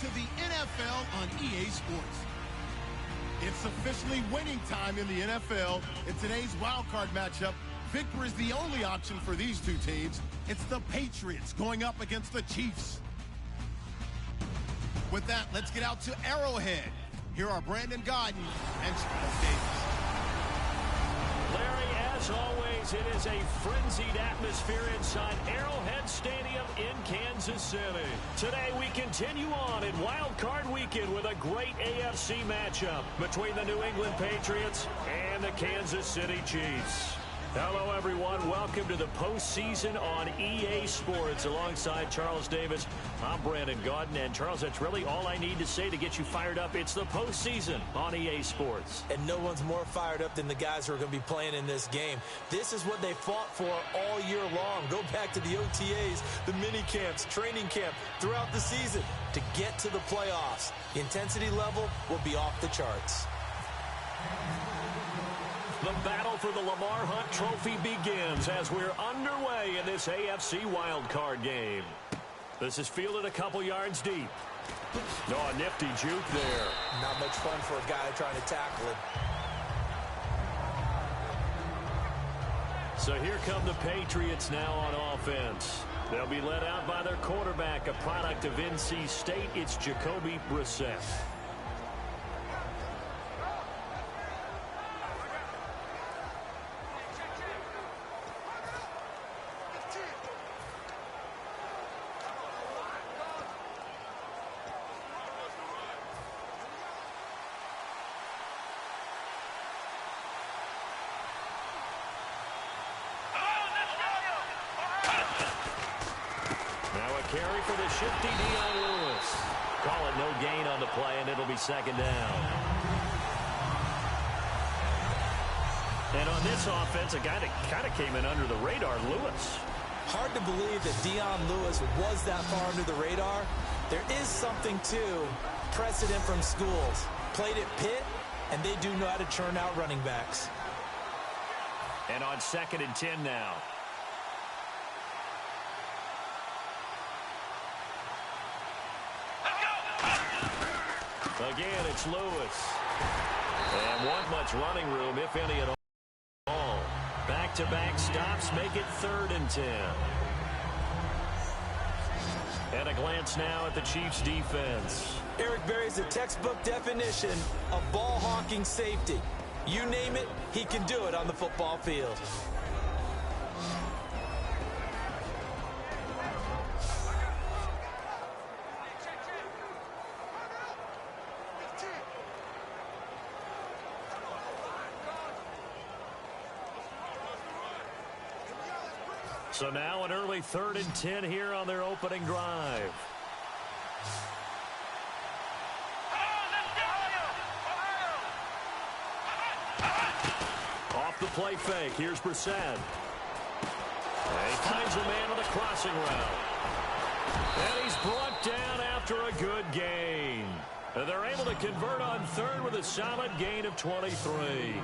to the NFL on EA Sports. It's officially winning time in the NFL. In today's Wildcard matchup, victory is the only option for these two teams. It's the Patriots going up against the Chiefs. With that, let's get out to Arrowhead. Here are Brandon Gaudin and Charles Davis. Larry, as always, it is a frenzied atmosphere inside Arrowhead Stadium in Kansas City. Today we continue on in Wild Card Weekend with a great AFC matchup between the New England Patriots and the Kansas City Chiefs. Hello, everyone. Welcome to the postseason on EA Sports. Alongside Charles Davis, I'm Brandon Gaudin. And, Charles, that's really all I need to say to get you fired up. It's the postseason on EA Sports. And no one's more fired up than the guys who are going to be playing in this game. This is what they fought for all year long. Go back to the OTAs, the mini camps, training camp, throughout the season to get to the playoffs. The intensity level will be off the charts. The battle for the Lamar Hunt Trophy begins as we're underway in this AFC wildcard game. This is fielded a couple yards deep. Oh, a nifty juke there. Not much fun for a guy trying to tackle it. So here come the Patriots now on offense. They'll be led out by their quarterback, a product of NC State. It's Jacoby Brissett. Carry for the shifty Dion Lewis. Call it no gain on the play, and it'll be second down. And on this offense, a guy that kind of came in under the radar, Lewis. Hard to believe that Dion Lewis was that far under the radar. There is something to precedent from schools. Played at Pitt, and they do know how to churn out running backs. And on 2nd and 10 now. Again, it's Lewis. And want much running room, if any at all. Back-to-back stops make it 3rd and 10. And a glance now at the Chiefs' defense. Eric Berry's a textbook definition of ball-hawking safety. You name it, he can do it on the football field. So now an early 3rd and 10 here on their opening drive. Off the play fake. Here's Brissett. And he finds a man on the crossing route. And he's brought down after a good gain. And they're able to convert on 3rd with a solid gain of 23.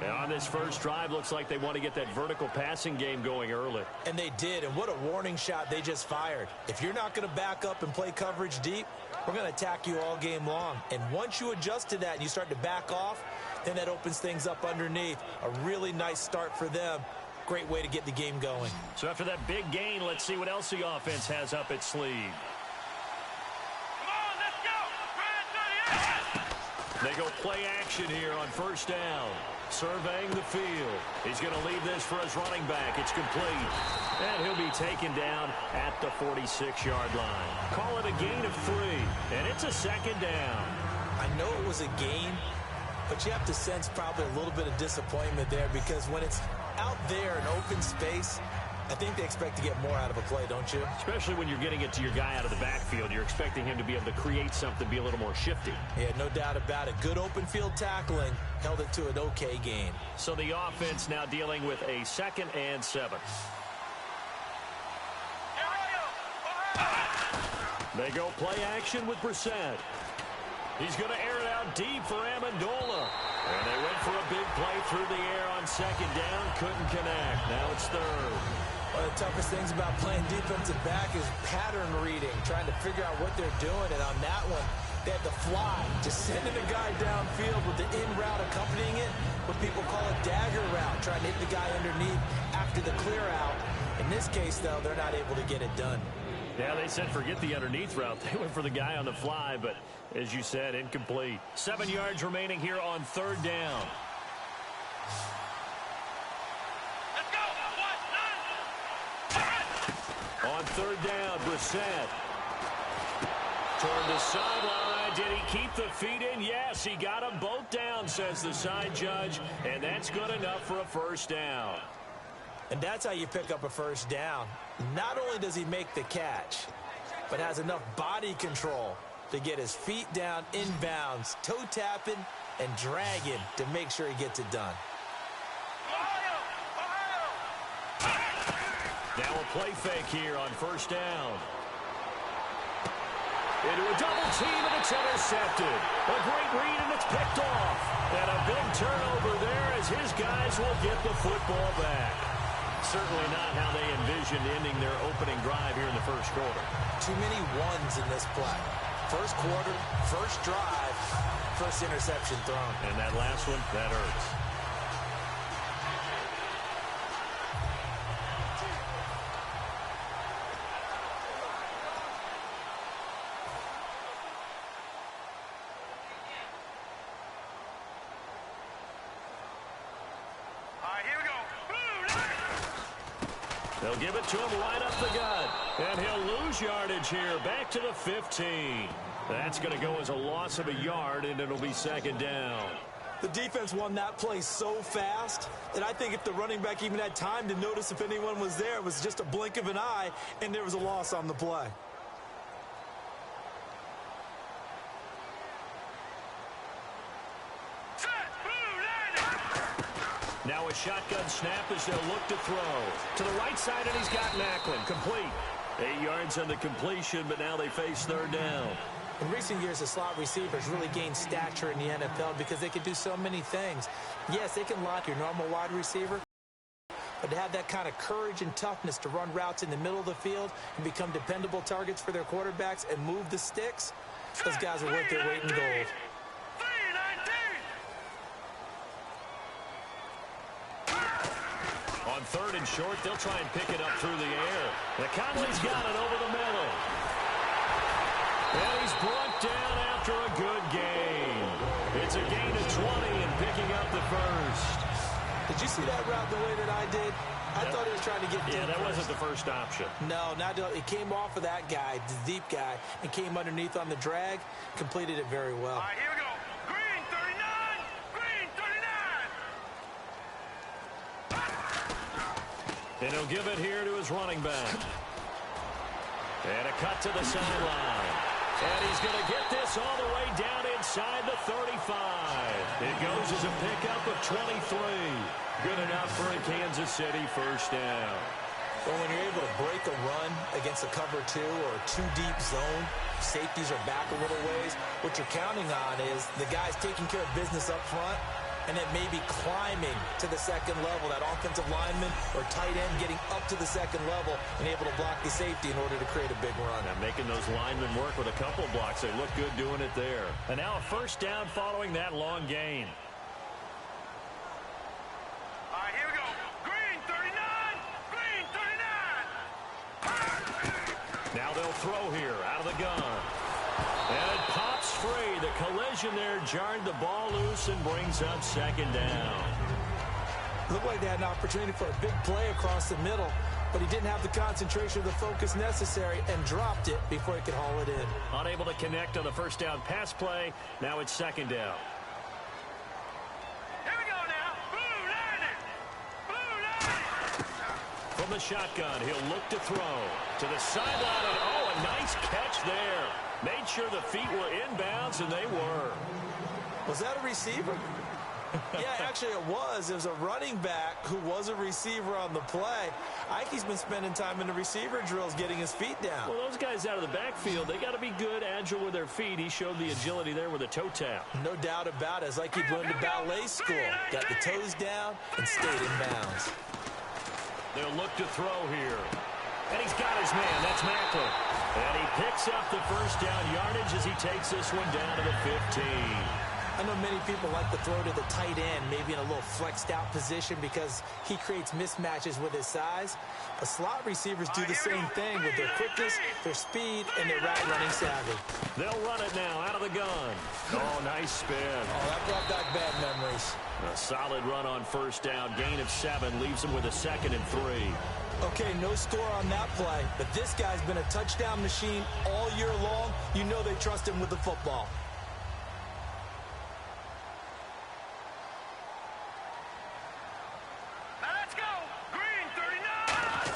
And on this first drive, looks like they want to get that vertical passing game going early. And they did, and what a warning shot they just fired. If you're not going to back up and play coverage deep, we're going to attack you all game long. And once you adjust to that and you start to back off, then that opens things up underneath. A really nice start for them. Great way to get the game going. So after that big gain, let's see what else the offense has up its sleeve. They go play action here on 1st down. Surveying the field. He's going to leave this for his running back. It's complete. And he'll be taken down at the 46-yard line. Call it a gain of 3. And it's a 2nd down. I know it was a gain, but you have to sense probably a little bit of disappointment there because when it's out there in open space, I think they expect to get more out of a play, don't you? Especially when you're getting it to your guy out of the backfield. You're expecting him to be able to create something, be a little more shifty. Yeah, no doubt about it. Good open field tackling. Held it to an okay gain. So the offense now dealing with a 2nd and 7. They go play action with Brissett. He's going to air it out deep for Amendola. And they went for a big play through the air on 2nd down. Couldn't connect. Now it's 3rd. One of the toughest things about playing defensive back is pattern reading, trying to figure out what they're doing. And on that one, they had the fly, just sending a guy downfield with the in route accompanying it, what people call a dagger route, trying to hit the guy underneath after the clear out. In this case, though, they're not able to get it done. Yeah, they said forget the underneath route. They went for the guy on the fly, but as you said, incomplete. 7 yards remaining here on 3rd down. On 3rd down, Brissett. Toward the sideline. Did he keep the feet in? Yes, he got them both down, says the side judge. And that's good enough for a 1st down. And that's how you pick up a 1st down. Not only does he make the catch, but has enough body control to get his feet down inbounds, toe tapping and dragging to make sure he gets it done. Now a play fake here on 1st down. Into a double team, and it's intercepted. A great read, and it's picked off. And a big turnover there as his guys will get the football back. Certainly not how they envisioned ending their opening drive here in the 1st quarter. Too many ones in this play. 1st quarter, 1st drive, 1st interception thrown. And that last one, that hurts. They'll give it to him right up the gut. And he'll lose yardage here. Back to the 15. That's going to go as a loss of a yard, and it'll be 2nd down. The defense won that play so fast that I think if the running back even had time to notice if anyone was there, it was just a blink of an eye, and there was a loss on the play. Now a shotgun snap as they'll look to throw. To the right side, and he's got Macklin. Complete. 8 yards on the completion, but now they face 3rd down. In recent years, the slot receivers really gained stature in the NFL because they can do so many things. Yes, they can lock your normal wide receiver, but to have that kind of courage and toughness to run routes in the middle of the field and become dependable targets for their quarterbacks and move the sticks, those guys are worth their weight in gold. On 3rd and short, they'll try and pick it up through the air. The Conley's got it over the middle. And he's brought down after a good gain. It's a gain of 20 and picking up the 1st. Did you see that route the way that I did? I thought he was trying to get deep. Yeah, that wasn't the first option. No, not it came off of that guy, the deep guy, and came underneath on the drag. Completed it very well. All right, here we go. Green 39. Green 39. And he'll give it here to his running back. And a cut to the sideline. And he's going to get this all the way down inside the 35. It goes as a pickup of 23. Good enough for a Kansas City 1st down. Well, when you're able to break a run against a cover 2 or a 2-deep zone, safeties are back a little ways. What you're counting on is the guys taking care of business up front and then maybe climbing to the 2nd level, that offensive lineman or tight end getting up to the 2nd level and able to block the safety in order to create a big run. Now making those linemen work with a couple blocks. They look good doing it there. And now a 1st down following that long gain. All right, here we go. Green 39. Green 39. Now they'll throw here out of the gun. And it pops free. The collision there jarred the ball loose and brings up 2nd down. Looked like they had an opportunity for a big play across the middle, but he didn't have the concentration or the focus necessary and dropped it before he could haul it in. Unable to connect on the 1st down pass play. Now it's 2nd down. Here we go now. Blue 90. Blue 90. From the shotgun, he'll look to throw. To the sideline, and oh, a nice catch there. Made sure the feet were inbounds, and they were. Was that a receiver? Yeah, actually it was. It was a running back who was a receiver on the play. I think he's been spending time in the receiver drills getting his feet down. Well, those guys out of the backfield, they got to be good, agile with their feet. He showed the agility there with a toe tap. No doubt about it. It's like he'd learned to ballet school. Got the toes down and stayed in bounds. They'll look to throw here. And he's got his man. That's Macklin. And he picks up the first down yardage as he takes this one down to the 15. I know many people like to throw to the tight end, maybe in a little flexed out position because he creates mismatches with his size. But slot receivers do the same thing with their quickness, their speed, and their route running savvy. They'll run it now out of the gun. Oh, nice spin. Oh, that brought back bad memories. A solid run on first down. Gain of 7 leaves him with a 2nd and 3. Okay, no score on that play, but this guy's been a touchdown machine all year long. You know they trust him with the football. Let's go. Green 39.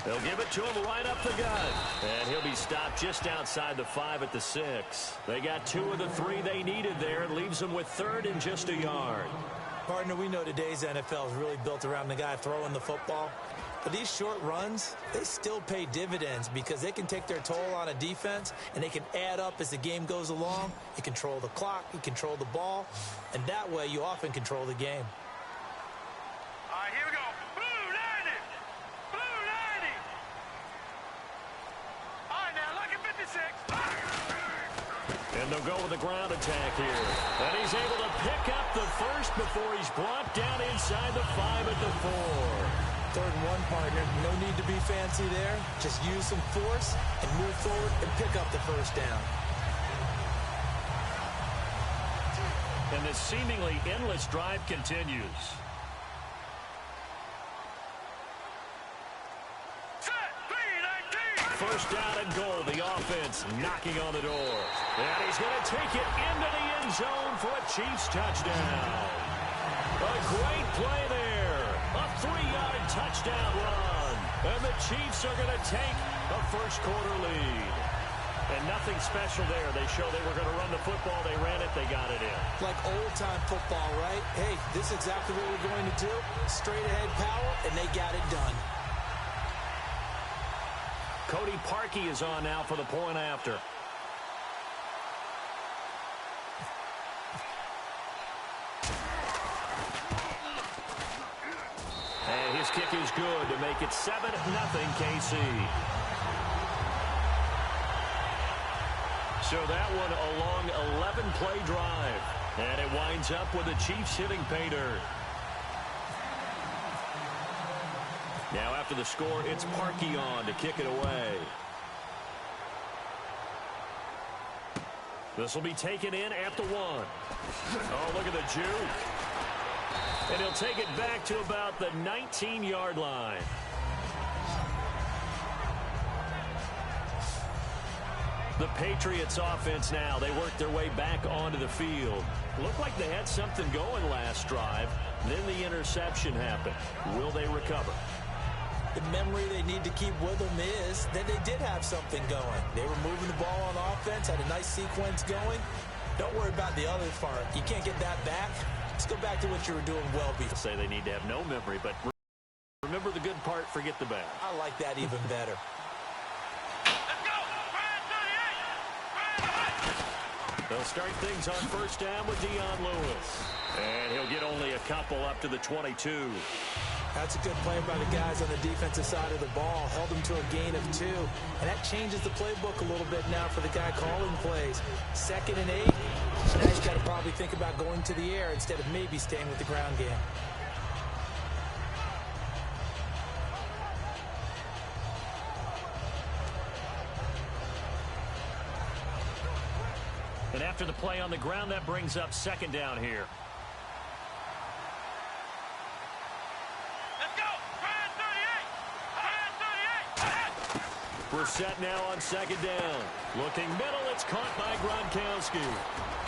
They'll give it to him right up the gut. And he'll be stopped just outside the 5 at the 6. They got 2 of the 3 they needed there. It leaves them with 3rd and just a yard. Partner, we know today's NFL is really built around the guy throwing the football. But these short runs, they still pay dividends because they can take their toll on a defense and they can add up as the game goes along. You control the clock, you control the ball, and that way you often control the game. All right, here we go. Blue 90. Blue 90. All right, now look at 56. And they'll go with the ground attack here. And he's able to pick up the first before he's brought down inside the 5 at the 4. 3rd and 1, partner. No need to be fancy there. Just use some force and move forward and pick up the first down. And this seemingly endless drive continues. Set. 319. First down and goal. The offense knocking on the door. And he's going to take it into the end zone for a Chiefs touchdown. A great play there. A 3-yard touchdown run. And the Chiefs are going to take a first-quarter lead. And nothing special there. They showed they were going to run the football. They ran it. They got it in. Like old-time football, right? Hey, this is exactly what we're going to do. Straight-ahead power, and they got it done. Cody Parkey is on now for the point after. And his kick is good to make it 7-0 KC. So that one a long 11-play drive. And it winds up with the Chiefs hitting pay dirt. Now after the score, it's Parkey on to kick it away. This will be taken in at the 1. Oh, look at the juke. And he'll take it back to about the 19-yard line. The Patriots offense now. They work their way back onto the field. Looked like they had something going last drive. Then the interception happened. Will they recover? The memory they need to keep with them is that they did have something going. They were moving the ball on offense, had a nice sequence going. Don't worry about the other part. You can't get that back. Let's go back to what you were doing well before. Say they need to have no memory, but remember the good part, forget the bad. I like that even better. Let's go. Brad 38. They'll start things on first down with Dion Lewis. And he'll get only a couple up to the 22. That's a good play by the guys on the defensive side of the ball. Held them to a gain of 2. And that changes the playbook a little bit now for the guy calling plays. 2nd and 8. So now he's got to probably think about going to the air instead of maybe staying with the ground game. And after the play on the ground, that brings up 2nd down here. Let's go. Brad 38. Brad 38. We're set now on 2nd down. Looking middle, it's caught by Gronkowski.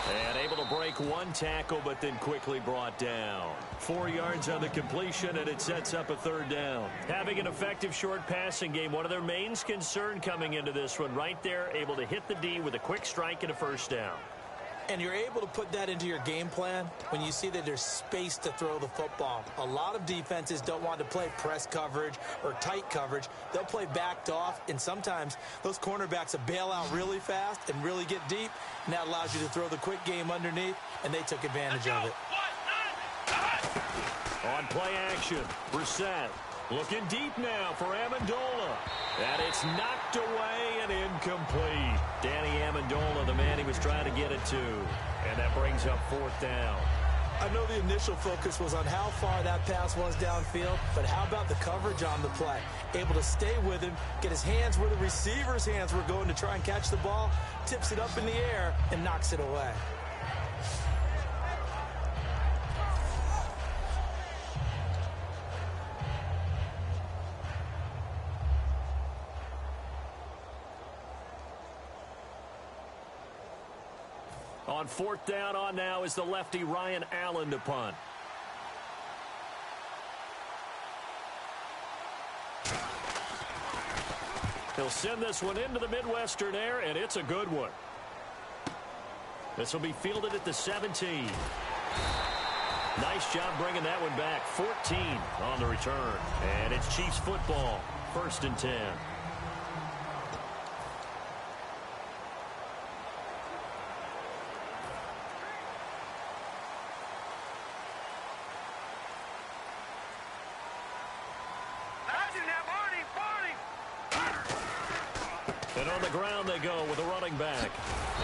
And able to break one tackle, but then quickly brought down. 4 yards on the completion, and it sets up a 3rd down. Having an effective short passing game, one of their main concern coming into this one, right there, able to hit the D with a quick strike and a 1st down. And you're able to put that into your game plan when you see that there's space to throw the football. A lot of defenses don't want to play press coverage or tight coverage. They'll play backed off, and sometimes those cornerbacks will bail out really fast and really get deep, and that allows you to throw the quick game underneath, and they took advantage of it. On play action, Brissett. Looking deep now for Amendola. And it's knocked away and incomplete. Danny Amendola, the man he was trying to get it to. And that brings up 4th down. I know the initial focus was on how far that pass was downfield, but how about the coverage on the play? Able to stay with him, get his hands where the receiver's hands were going to try and catch the ball, tips it up in the air, and knocks it away. On 4th down, on now is the lefty Ryan Allen to punt. He'll send this one into the Midwestern air, and it's a good one. This will be fielded at the 17. Nice job bringing that one back. 14 on the return. And it's Chiefs football. 1st and 10. And on the ground they go with a running back.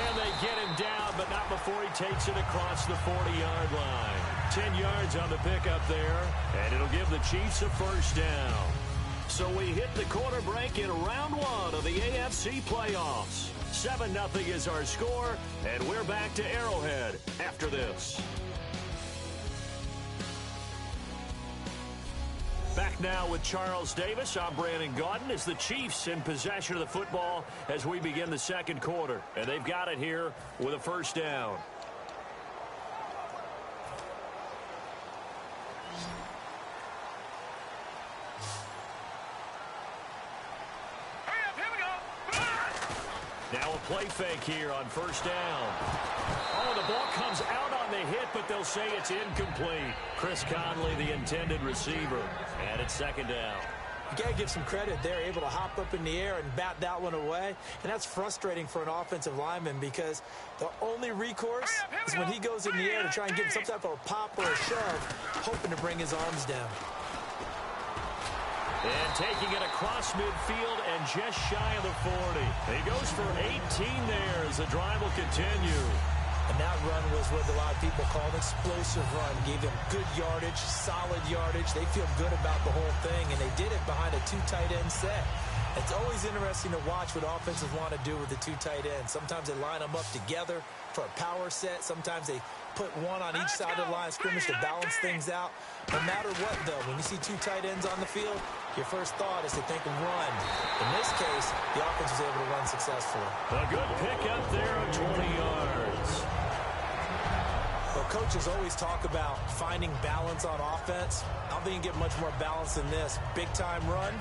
And they get him down, but not before he takes it across the 40-yard line. 10 yards on the pickup there, and it'll give the Chiefs a 1st down. So we hit the quarter break in round 1 of the AFC playoffs. 7-0 is our score, and we're back to Arrowhead after this. Back now with Charles Davis. I'm Brandon Gaudin as the Chiefs in possession of the football as we begin the 2nd quarter. And they've got it here with a 1st down. Now a play fake here on 1st down. Oh, the ball comes out on the hit, but they'll say it's incomplete. Chris Conley, the intended receiver. And it's 2nd down. You got to give some credit. They're able to hop up in the air and bat that one away. And that's frustrating for an offensive lineman because the only recourse is when he goes in the air to try and get some type of a pop or a shove, hoping to bring his arms down. And taking it across midfield and just shy of the 40. He goes for 18 there as the drive will continue. And that run was what a lot of people call an explosive run. Gave them good yardage, solid yardage. They feel good about the whole thing, and they did it behind a 2 tight end set. It's always interesting to watch what offenses want to do with the 2 tight ends. Sometimes they line them up together for a power set. Sometimes they put one on each side of the line of scrimmage to balance things out. No matter what, though, when you see 2 tight ends on the field, your first thought is to think of run. In this case, the offense was able to run successfully. A good pickup there of 20 yards. Well, coaches always talk about finding balance on offense. I don't think you can get much more balance than this. Big-time run,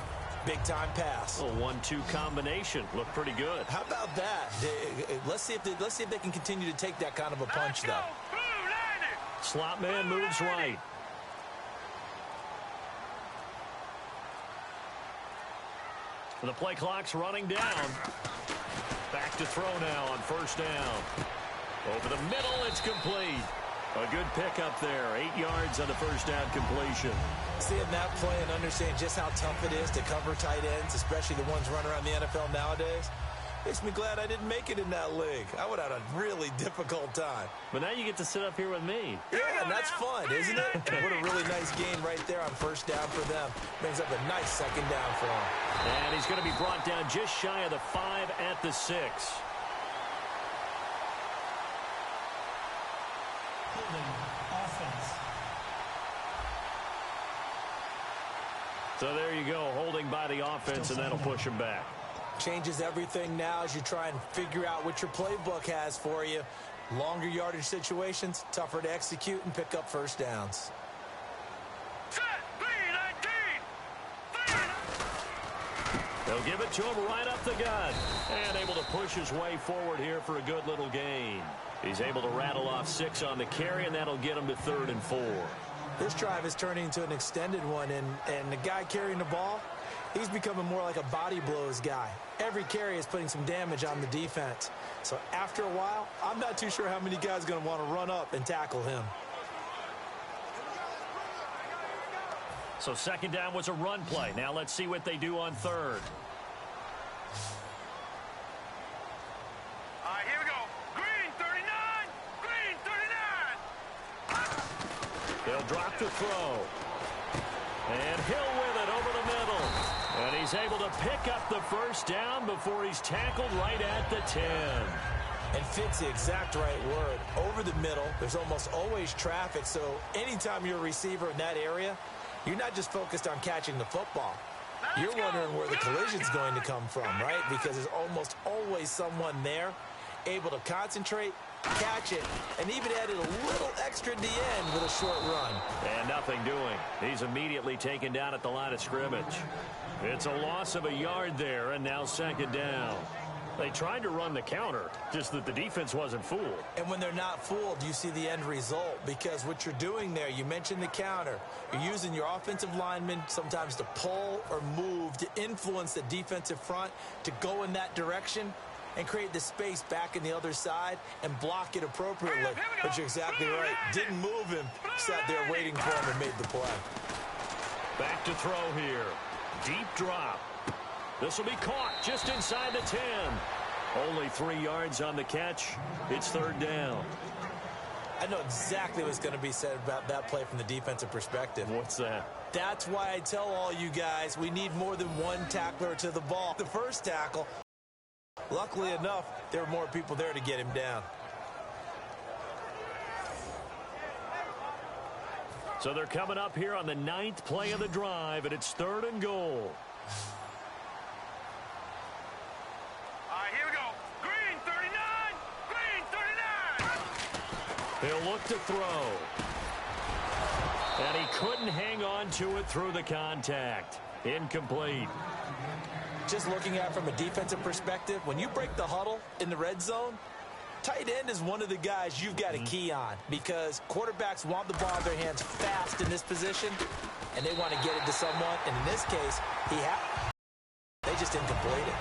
big-time pass. A 1-2 combination. Looked pretty good. How about that? Let's see if they can continue to take that kind of a punch, though. Slot man moves right. The play clock's running down. Back to throw now on 1st down. Over the middle, it's complete. A good pickup there. 8 yards on the 1st down completion. Seeing that play and understanding just how tough it is to cover tight ends, especially the ones running around the NFL nowadays, makes me glad I didn't make it in that league. I would have had a really difficult time. But now you get to sit up here with me. Yeah, and that's fun, isn't it? And what a really nice gain right there on 1st down for them. Brings up a nice 2nd down for them. And he's going to be brought down just shy of the 5 at the 6. So there you go, holding by the offense, and that'll push him back. Changes everything now as you try and figure out what your playbook has for you. Longer yardage situations, tougher to execute and pick up 1st downs. They'll give it to him right up the gut. And able to push his way forward here for a good little gain. He's able to rattle off 6 on the carry, and that'll get him to 3rd and 4. This drive is turning into an extended one, and the guy carrying the ball, he's becoming more like a body blows guy. Every carry is putting some damage on the defense. So after a while, I'm not too sure how many guys are going to want to run up and tackle him. So second down was a run play. Now let's see what they do on third. All right, here we go. Green 39. Green 39. They'll drop the throw. And Hill with it over the middle. And he's able to pick up the first down before he's tackled right at the 10. And fits the exact right word. Over the middle, there's almost always traffic. So anytime you're a receiver in that area, you're not just focused on catching the football. You're wondering where the collision's going to come from, right? Because there's almost always someone there able to concentrate, catch it, and even added a little extra at the end with a short run. And nothing doing. He's immediately taken down at the line of scrimmage. It's a loss of a yard there, and now second down. They tried to run the counter, just that the defense wasn't fooled. And when they're not fooled, you see the end result, because what you're doing there, you mentioned the counter. You're using your offensive linemen sometimes to pull or move to influence the defensive front to go in that direction and create the space back in the other side and block it appropriately. But you're exactly right. Didn't move him. Sat there waiting for him and made the play. Back to throw here. Deep drop. This will be caught just inside the 10. Only 3 yards on the catch. It's third down. I know exactly what's going to be said about that play from the defensive perspective. What's that? That's why I tell all you guys we need more than one tackler to the ball. The first tackle, luckily enough, there were more people there to get him down. So they're coming up here on the 9th play of the drive, and it's 3rd and goal. He'll look to throw. And he couldn't hang on to it through the contact. Incomplete. Just looking at it from a defensive perspective, when you break the huddle in the red zone, tight end is one of the guys you've got to key on, because quarterbacks want the ball in their hands fast in this position, and they want to get it to someone. And in this case, they just didn't complete it.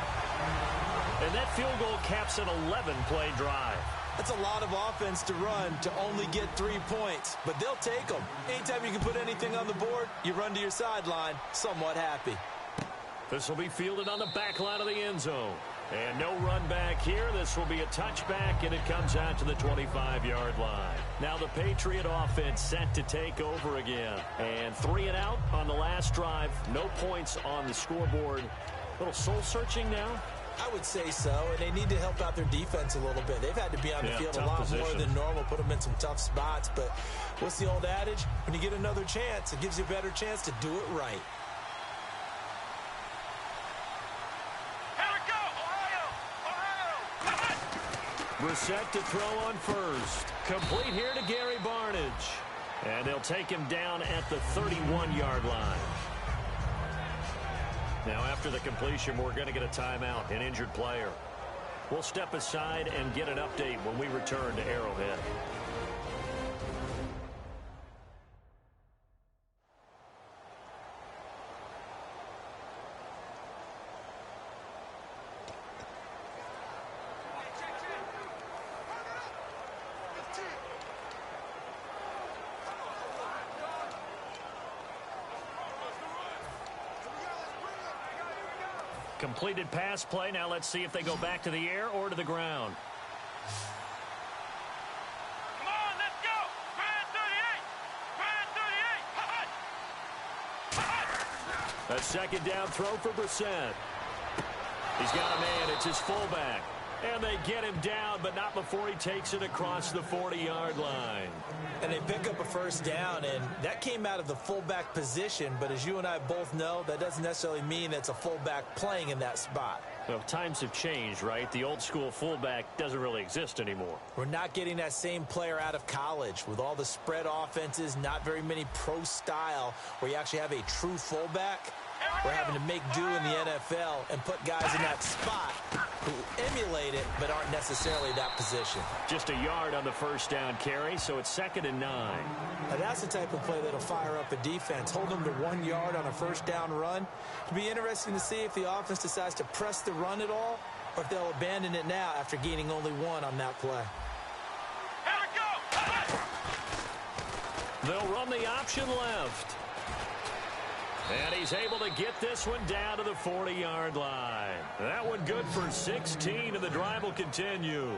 And that field goal caps an 11-play drive. That's a lot of offense to run to only get 3 points, but they'll take them. Anytime you can put anything on the board, you run to your sideline somewhat happy. This will be fielded on the back line of the end zone. And no run back here. This will be a touchback, and it comes out to the 25-yard line. Now the Patriot offense set to take over again. And 3 and out on the last drive. No points on the scoreboard. A little soul-searching now. I would say so, and they need to help out their defense a little bit. They've had to be on the field a lot more than normal, put them in some tough spots. But what's the old adage? When you get another chance, it gives you a better chance to do it right. Here we go, Ohio! Brissett to throw on first. Complete here to Gary Barnidge. And they'll take him down at the 31-yard line. Now, after the completion, we're going to get a timeout, an injured player. We'll step aside and get an update when we return to Arrowhead. Completed pass play. Now let's see if they go back to the air or to the ground. Come on, let's go! Brand 38! Brand 38! A second down throw for Brissett. He's got a man. It's his fullback. And they get him down, but not before he takes it across the 40-yard line. And they pick up a first down, and that came out of the fullback position. But as you and I both know, that doesn't necessarily mean it's a fullback playing in that spot. Well, times have changed, right? The old school fullback doesn't really exist anymore. We're not getting that same player out of college with all the spread offenses, not very many pro style where you actually have a true fullback. We're having to make do in the NFL and put guys in that spot who emulate it but aren't necessarily that position. Just a yard on the first down carry, so it's 2nd and 9. Now that's the type of play that'll fire up a defense. Hold them to 1 yard on a first down run. It'll be interesting to see if the offense decides to press the run at all or if they'll abandon it now after gaining only 1 on that play. They'll run the option left. And he's able to get this one down to the 40-yard line. That one good for 16, and the drive will continue.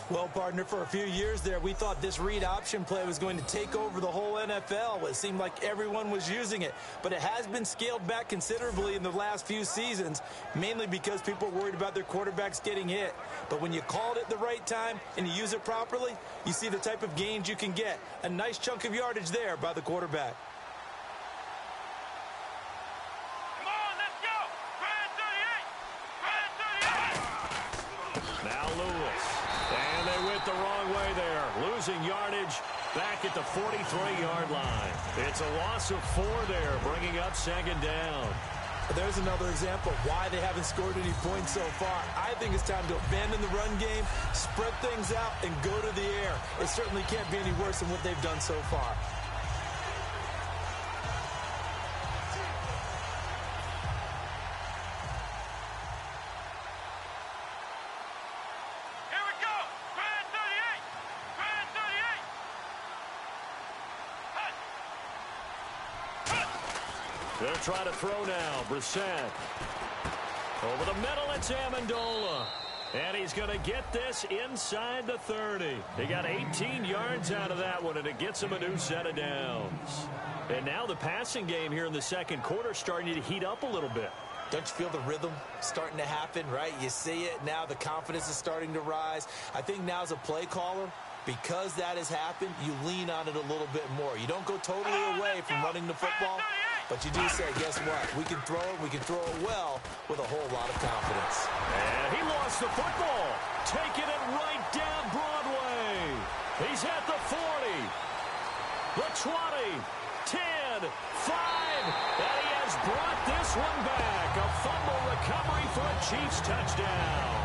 Well, partner, for a few years there, we thought this read option play was going to take over the whole NFL. It seemed like everyone was using it. But it has been scaled back considerably in the last few seasons, mainly because people are worried about their quarterbacks getting hit. But when you call it at the right time and you use it properly, you see the type of gains you can get. A nice chunk of yardage there by the quarterback. The wrong way there, losing yardage back at the 43-yard line. It's a loss of 4 there, bringing up second down. There's another example of why they haven't scored any points so far. I think it's time to abandon the run game, spread things out, and go to the air. It certainly can't be any worse than what they've done so far. They'll try to throw now. Brissett. Over the middle, it's Amendola. And he's going to get this inside the 30. He got 18 yards out of that one, and it gets him a new set of downs. And now the passing game here in the second quarter starting to heat up a little bit. Don't you feel the rhythm starting to happen, right? You see it now. The confidence is starting to rise. I think now as a play caller, because that has happened, you lean on it a little bit more. You don't go totally away from running the football. But you do say, guess what? We can throw it well with a whole lot of confidence. And he lost the football. Taking it right down Broadway. He's at the 40, the 20, 10, 5. And he has brought this one back. A fumble recovery for a Chiefs touchdown.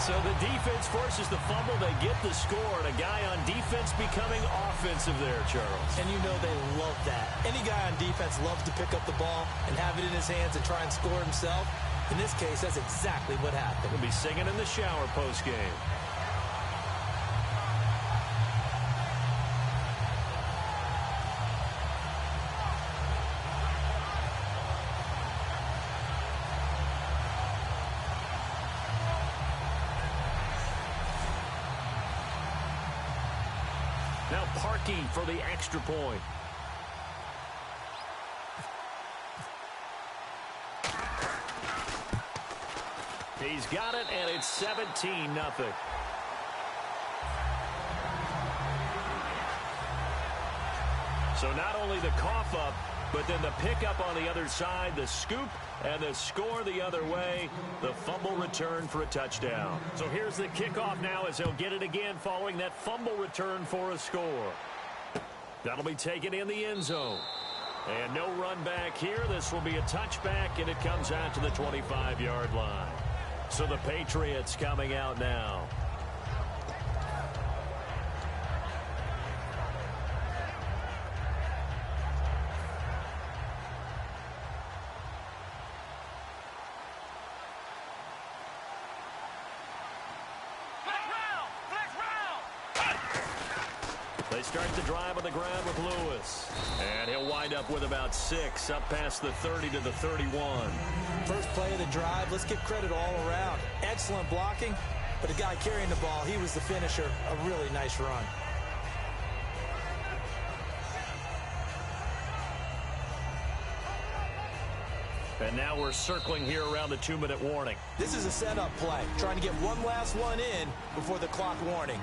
So the defense forces the fumble. They get the score. And a guy on defense becoming offensive there, Charles. And you know they love that. Any guy on defense loves to pick up the ball and have it in his hands and try and score himself. In this case, that's exactly what happened. He'll be singing in the shower post-game. Now Parkey for the extra point. He's got it, and it's 17-0. So not only the cough up, but then the pickup on the other side, the scoop, and the score the other way, the fumble return for a touchdown. So here's the kickoff now as he'll get it again following that fumble return for a score. That'll be taken in the end zone. And no run back here. This will be a touchback, and it comes out to the 25-yard line. So the Patriots coming out now. They start the drive on the ground with Lewis. And he'll wind up with about 6, up past the 30 to the 31. First play of the drive, let's give credit all around. Excellent blocking, but the guy carrying the ball, he was the finisher. A really nice run. And now we're circling here around the 2-minute warning. This is a setup play, trying to get one last one in before the clock warning.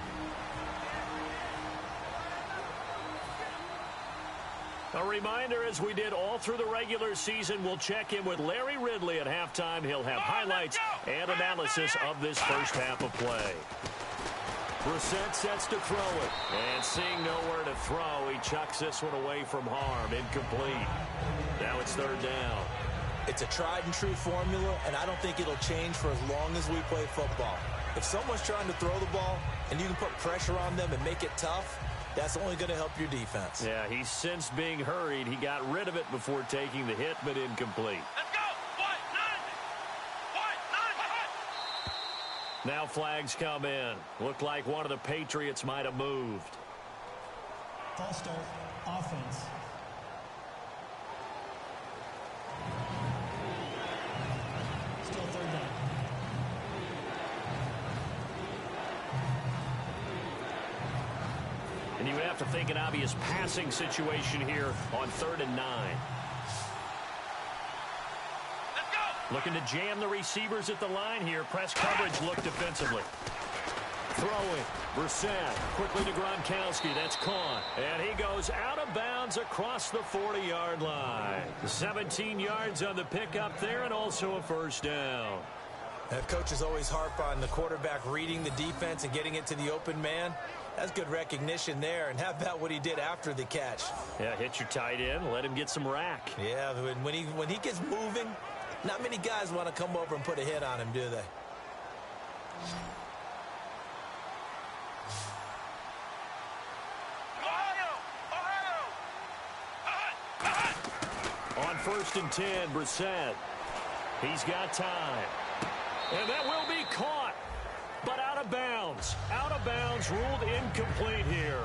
A reminder, as we did all through the regular season, we'll check in with Larry Ridley at halftime. He'll have highlights and analysis of this first half of play. Brissett sets to throw it. And seeing nowhere to throw, he chucks this one away from harm. Incomplete. Now it's third down. It's a tried-and-true formula, and I don't think it'll change for as long as we play football. If someone's trying to throw the ball, and you can put pressure on them and make it tough, that's only going to help your defense. Yeah, he's since being hurried. He got rid of it before taking the hit, but incomplete. Let's go! Now flags come in. Looked like one of the Patriots might have moved. False start, offense. And you would have to think an obvious passing situation here on 3rd and 9. Let's go. Looking to jam the receivers at the line here. Press coverage look defensively. Throwing. Brissett quickly to Gronkowski. That's caught. And he goes out of bounds across the 40-yard line. 17 yards on the pickup there and also a first down. Coaches always harp on the quarterback reading the defense and getting it to the open man. That's good recognition there. And how about what he did after the catch? Yeah, hit your tight end. Let him get some rack. Yeah, when he gets moving, not many guys want to come over and put a hit on him, do they? On 1st and 10, Brissett. He's got time. And that will be caught. But out of bounds. Out of bounds, ruled incomplete here.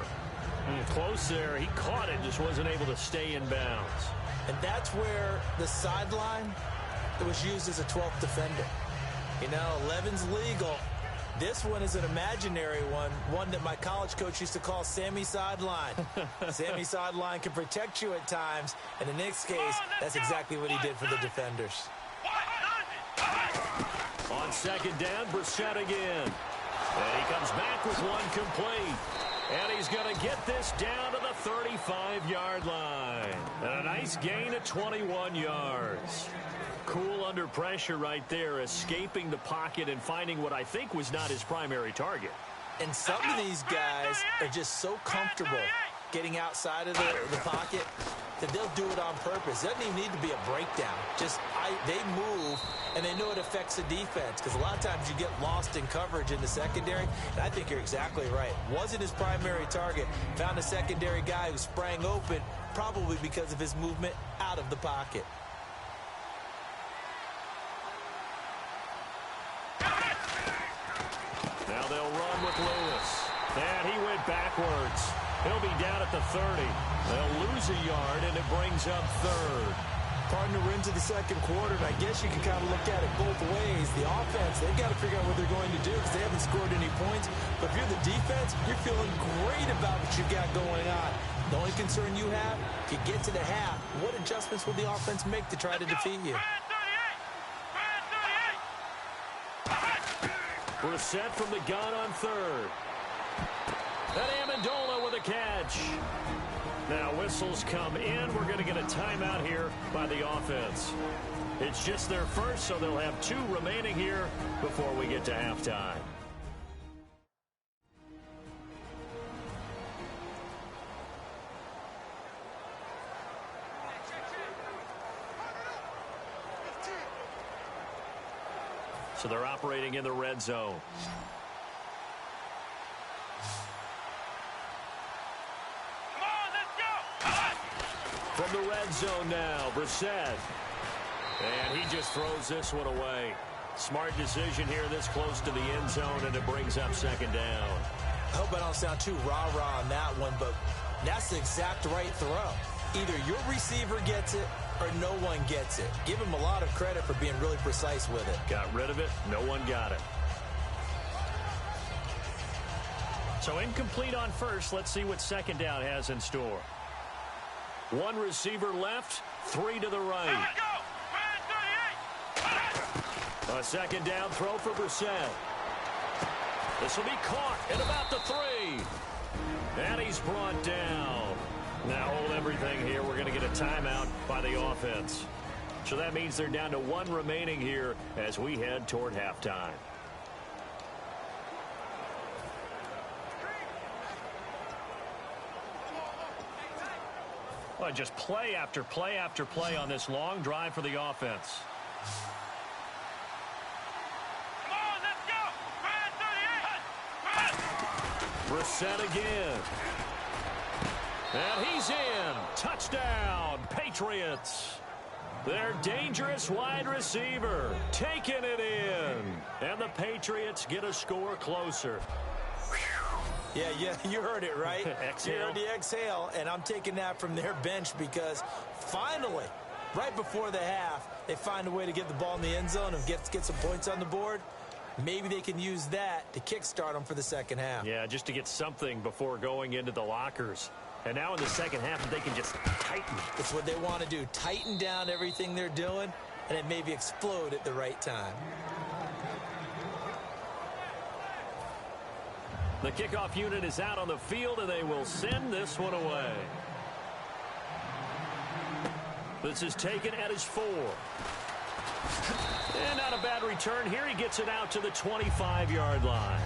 Close there. He caught it, just wasn't able to stay in bounds. And that's where the sideline, it was used as a 12th defender. You know, 11's legal. This one is an imaginary one that my college coach used to call Sammy Sideline. Sammy Sideline can protect you at times, and in this case, that's exactly what he did for the defenders. On 2nd down, Brissett again. And he comes back with one complete. And he's going to get this down to the 35-yard line. And a nice gain of 21 yards. Cool under pressure right there, escaping the pocket and finding what I think was not his primary target. And some of these guys are just so comfortable getting outside of the pocket that they'll do it on purpose. It doesn't even need to be a breakdown. They move, and they know it affects the defense because a lot of times you get lost in coverage in the secondary, and I think you're exactly right. Wasn't his primary target. Found a secondary guy who sprang open, probably because of his movement out of the pocket. Now they'll run with Lewis. And he went backwards. He'll be down at the 30. They'll lose a yard, and it brings up 3rd. Partner, we're into the second quarter, and I guess you can kind of look at it both ways. The offense, they've got to figure out what they're going to do because they haven't scored any points. But if you're the defense, you're feeling great about what you got going on. The only concern you have, if you get to the half, what adjustments will the offense make to try to defeat you? Brissett from the gun on 3rd. And Amendola with a catch. Now whistles come in. We're going to get a timeout here by the offense. It's just their first, so they'll have 2 remaining here before we get to halftime. So they're operating in the red zone. From the red zone now, Brissett. And he just throws this one away. Smart decision here this close to the end zone, and it brings up 2nd down. I hope I don't sound too rah-rah on that one, but that's the exact right throw. Either your receiver gets it or no one gets it. Give him a lot of credit for being really precise with it. Got rid of it. No one got it. So incomplete on 1st. Let's see what 2nd down has in store. 1 receiver left, 3 to the right. A 2nd down throw for Brissett. This will be caught at about the 3. And he's brought down. Now hold everything here. We're going to get a timeout by the offense. So that means they're down to 1 remaining here as we head toward halftime. Well, just play after play after play on this long drive for the offense. Come on, let's go. Brissett again. And he's in. Touchdown, Patriots. Their dangerous wide receiver taking it in. And the Patriots get a score closer. Yeah, you heard it, right? Exhale. You heard the exhale, and I'm taking that from their bench because finally, right before the half, they find a way to get the ball in the end zone and get some points on the board. Maybe they can use that to kickstart them for the second half. Yeah, just to get something before going into the lockers. And now in the second half, they can just tighten. It's what they want to do. Tighten down everything they're doing, and it maybe explode at the right time. The kickoff unit is out on the field, and they will send this one away. This is taken at his 4. And not a bad return here. He gets it out to the 25-yard line.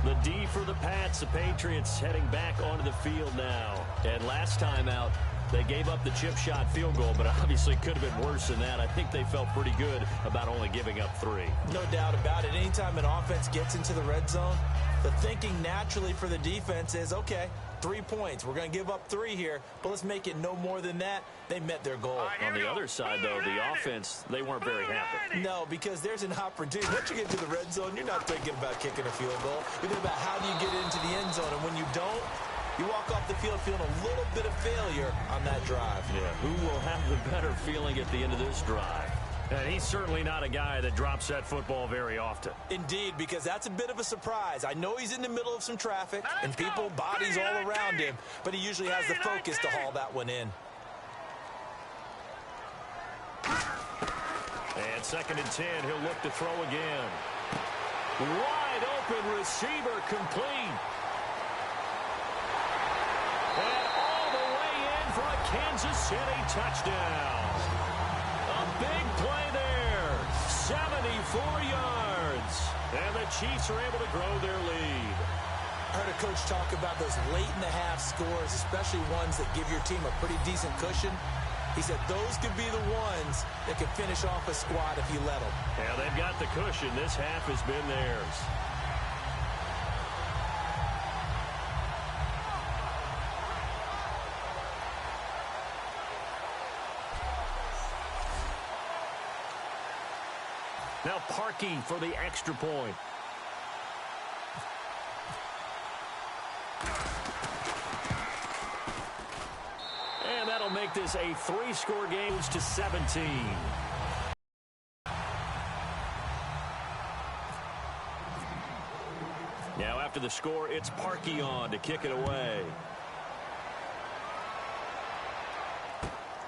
The D for the Pats. The Patriots heading back onto the field now. And last time out, they gave up the chip shot field goal, but obviously could have been worse than that. I think they felt pretty good about only giving up 3. No doubt about it. Anytime an offense gets into the red zone, the thinking naturally for the defense is, okay, 3 points. We're going to give up 3 here, but let's make it no more than that. They met their goal. On the other side, though, the offense, they weren't very happy. No, because there's an opportunity. Once you get to the red zone, you're not thinking about kicking a field goal. You're thinking about how do you get into the end zone, and when you don't, you walk off the field feeling a little bit of failure on that drive. Yeah, who will have the better feeling at the end of this drive? And he's certainly not a guy that drops that football very often. Indeed, because that's a bit of a surprise. I know he's in the middle of some traffic and people, bodies all around him, but he usually has the focus to haul that one in. And 2nd and 10, he'll look to throw again. Wide open receiver, complete. And all the way in for a Kansas City touchdown. A big play there, 74 yards. And the Chiefs are able to grow their lead. I heard a coach talk about those late-in-the-half scores, especially ones that give your team a pretty decent cushion. He said those could be the ones that could finish off a squad if you let them. Yeah, they've got the cushion. This half has been theirs. Now Parkey for the extra point. And that'll make this a 3-score game to 17. Now after the score, it's Parkey on to kick it away.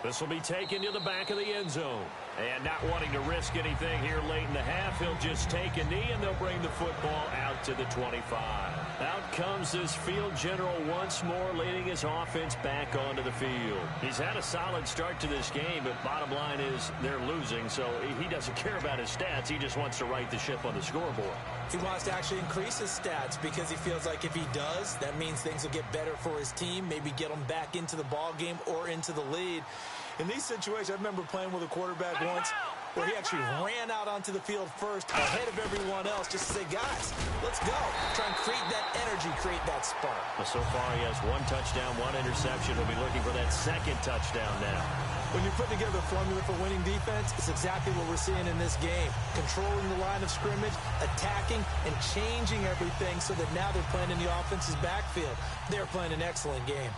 This will be taken to the back of the end zone. And not wanting to risk anything here late in the half, he'll just take a knee, and they'll bring the football out to the 25. Out comes this field general once more, leading his offense back onto the field. He's had a solid start to this game, but bottom line is they're losing, so he doesn't care about his stats. He just wants to right the ship on the scoreboard. He wants to actually increase his stats because he feels like if he does, that means things will get better for his team, maybe get them back into the ball game or into the lead. In these situations, I remember playing with a quarterback once where he actually ran out onto the field first ahead of everyone else just to say, guys, let's go. Try and create that energy, create that spark. Well, so far he has 1 touchdown, 1 interception. He'll be looking for that 2nd touchdown now. When you're putting together a formula for winning defense, it's exactly what we're seeing in this game. Controlling the line of scrimmage, attacking, and changing everything so that now they're playing in the offense's backfield. They're playing an excellent game.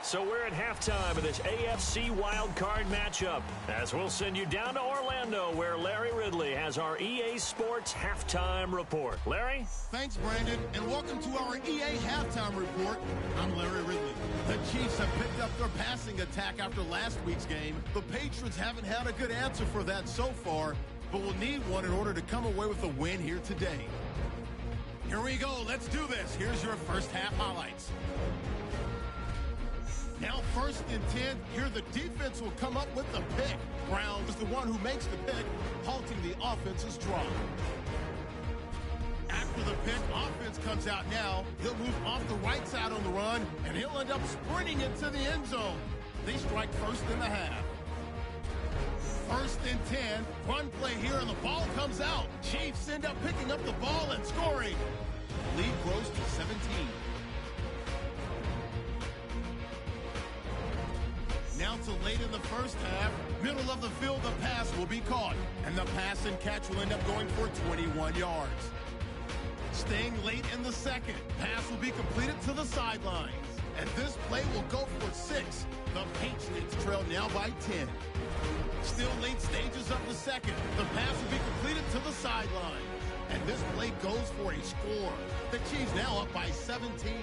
So we're at halftime of this AFC Wildcard matchup, as we'll send you down to Orlando, where Larry Ridley has our EA Sports Halftime Report. Larry? Thanks, Brandon, and welcome to our EA Halftime Report. I'm Larry Ridley. The Chiefs have picked up their passing attack after last week's game. The Patriots haven't had a good answer for that so far, but will need one in order to come away with a win here today. Here we go. Let's do this. Here's your first half highlights. Now 1st and 10, here the defense will come up with the pick. Brown is the one who makes the pick, halting the offense's drive. After the pick, offense comes out now. He'll move off the right side on the run, and he'll end up sprinting into the end zone. They strike 1st in the half. 1st and 10, run play here, and the ball comes out. Chiefs end up picking up the ball and scoring. Lead grows to 17. Now to late in the first half, middle of the field, the pass will be caught, and the pass and catch will end up going for 21 yards. Staying late in the second, pass will be completed to the sidelines. And this play will go for 6. The Patriots trail now by 10. Still late stages of the second. The pass will be completed to the sideline. And this play goes for a score. The Chiefs now up by 17.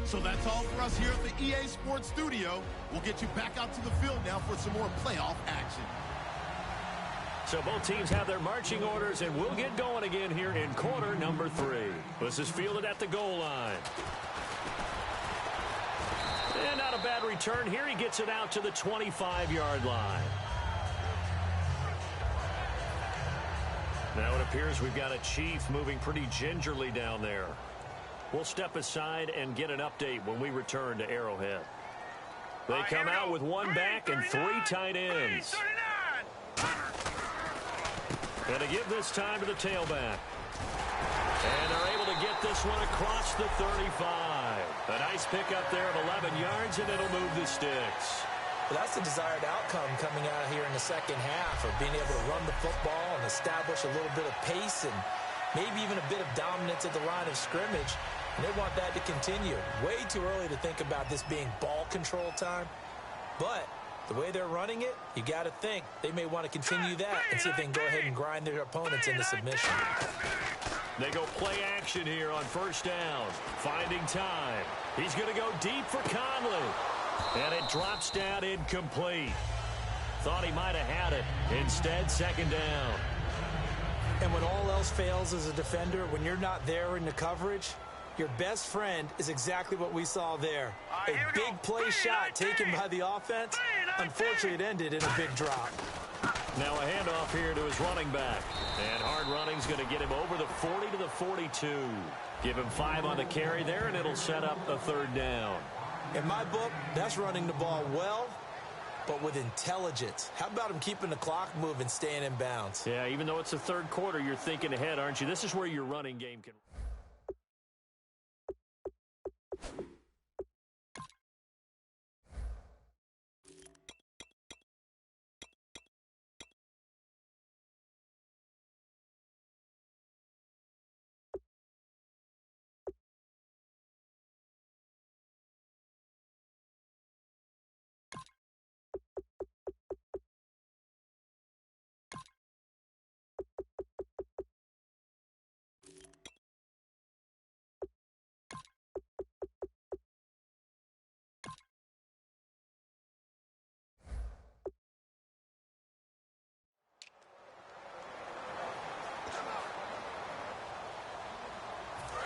So that's all for us here at the EA Sports Studio. We'll get you back out to the field now for some more playoff action. So both teams have their marching orders, and we'll get going again here in quarter number 3. This is fielded at the goal line. And not a bad return here. He gets it out to the 25-yard line. Now it appears we've got a Chief moving pretty gingerly down there. We'll step aside and get an update when we return to Arrowhead. They come out with 1 back and 3 tight ends. And to give this time to the tailback. And they're able to get this one across the 35. A nice pickup there of 11 yards, and it'll move the sticks. Well, that's the desired outcome coming out here in the second half of being able to run the football and establish a little bit of pace and maybe even a bit of dominance at the line of scrimmage. And they want that to continue. Way too early to think about this being ball control time. But the way they're running it, you got to think they may want to continue that and see if they can go ahead and grind their opponents into submission. They go play action here on first down. Finding time. He's going to go deep for Conley. And it drops down incomplete. Thought he might have had it. Instead, second down. And when all else fails as a defender, when you're not there in the coverage, your best friend is exactly what we saw there. A big play shot taken by the offense. Unfortunately, it ended in a big drop. Now a handoff here to his running back. And hard running's going to get him over the 40 to the 42. Give him 5 on the carry there, and it'll set up a third down. In my book, that's running the ball well, but with intelligence. How about him keeping the clock moving, staying in bounds? Yeah, even though it's the third quarter, you're thinking ahead, aren't you? This is where your running game can...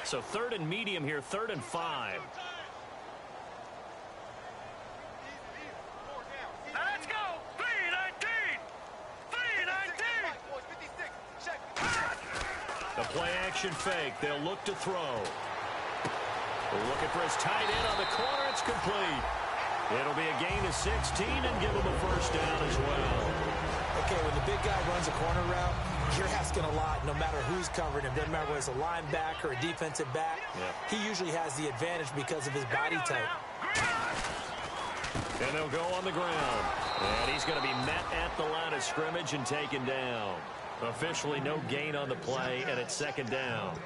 So third and medium here, 3rd and 5. Let's go! 3-19! 3-19! The play action fake. They'll look to throw. Looking for his tight end on the corner. It's complete. It'll be a gain of 16 and give him a first down as well. Okay, when the big guy runs a corner route, you're asking a lot no matter who's covering him. Doesn't matter whether it's a linebacker or a defensive back. Yeah. He usually has the advantage because of his body type. And they'll go on the ground. And he's going to be met at the line of scrimmage and taken down. Officially no gain on the play, and it's second down.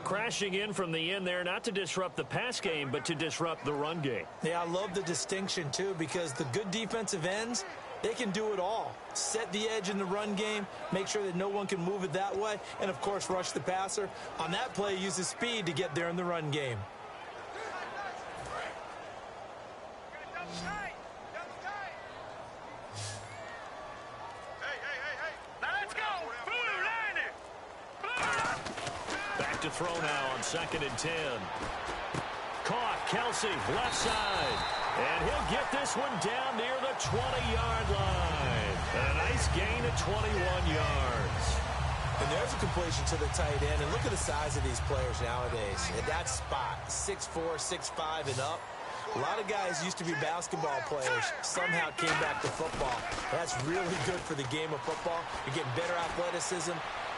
Crashing in from the end there, not to disrupt the pass game, but to disrupt the run game. Yeah, I love the distinction, too, because the good defensive ends, they can do it all. Set the edge in the run game, make sure that no one can move it that way, and, of course, rush the passer. On that play, use his speed to get there in the run game. Back to throw now on 2nd and 10. Caught, Kelsey, left side. And he'll get this one down near the 20-yard line. And a nice gain of 21 yards. And there's a completion to the tight end. And look at the size of these players nowadays. At that spot, 6'4", 6'5", and up. A lot of guys used to be basketball players, somehow came back to football. That's really good for the game of football. You're getting better athleticism,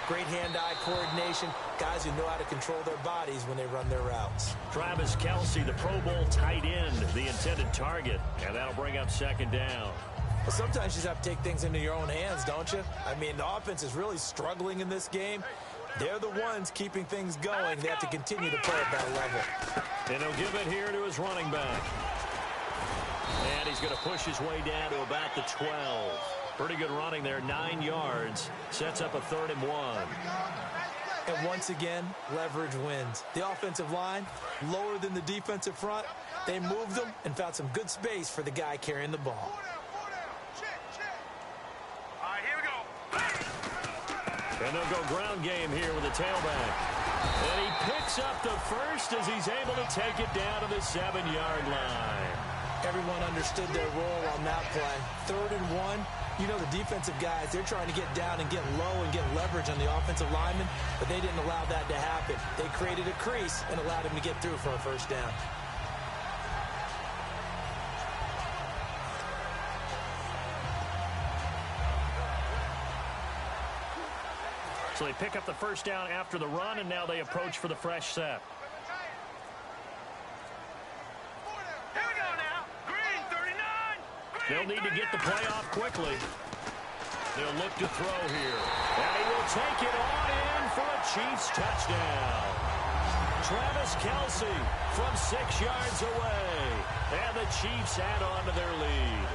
great hand-eye coordination, guys who know how to control their bodies when they run their routes. Travis Kelce, the Pro Bowl tight end, the intended target, and that'll bring up second down. Well, sometimes you just have to take things into your own hands, don't you? I mean, the offense is really struggling in this game. They're the ones keeping things going. They have to continue to play at that level. And he'll give it here to his running back. And he's going to push his way down to about the 12. Pretty good running there, 9 yards. Sets up a 3rd and 1. And once again, leverage wins. The offensive line, lower than the defensive front. They moved them and found some good space for the guy carrying the ball. All right, here we go. And they'll go ground game here with the tailback. And he picks up the first as he's able to take it down to the 7-yard line. Everyone understood their role on that play. 3rd and 1. You know, the defensive guys, they're trying to get down and get low and get leverage on the offensive lineman, but they didn't allow that to happen. They created a crease and allowed him to get through for a first down. So they pick up the first down after the run, and now they approach for the fresh set. Here we go now. Green, 39. They'll need to get the play off quickly. They'll look to throw here. And he will take it on in for a Chiefs touchdown. Travis Kelce from 6 yards away. And the Chiefs add on to their lead.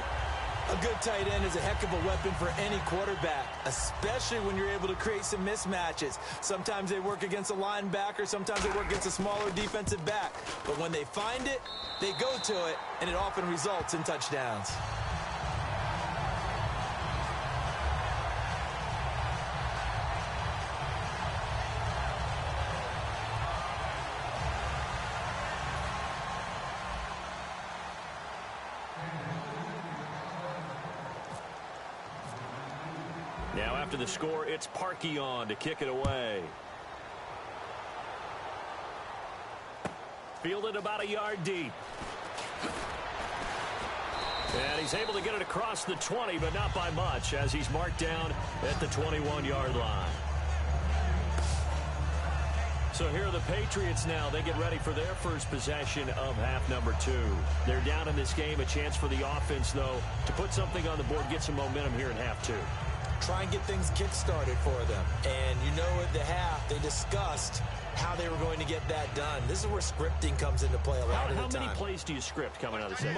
A good tight end is a heck of a weapon for any quarterback, especially when you're able to create some mismatches. Sometimes they work against a linebacker, sometimes they work against a smaller defensive back. But when they find it, they go to it, and it often results in touchdowns. Now after the score, it's Parkey on to kick it away. Fielded about a yard deep. And he's able to get it across the 20, but not by much, as he's marked down at the 21-yard line. So here are the Patriots now. They get ready for their first possession of half number 2. They're down in this game. A chance for the offense, though, to put something on the board, get some momentum here in half 2. Try and get things kick-started for them. And you know at the half, they discussed how they were going to get that done. This is where scripting comes into play a lot of the time. How many plays do you script coming out of the second?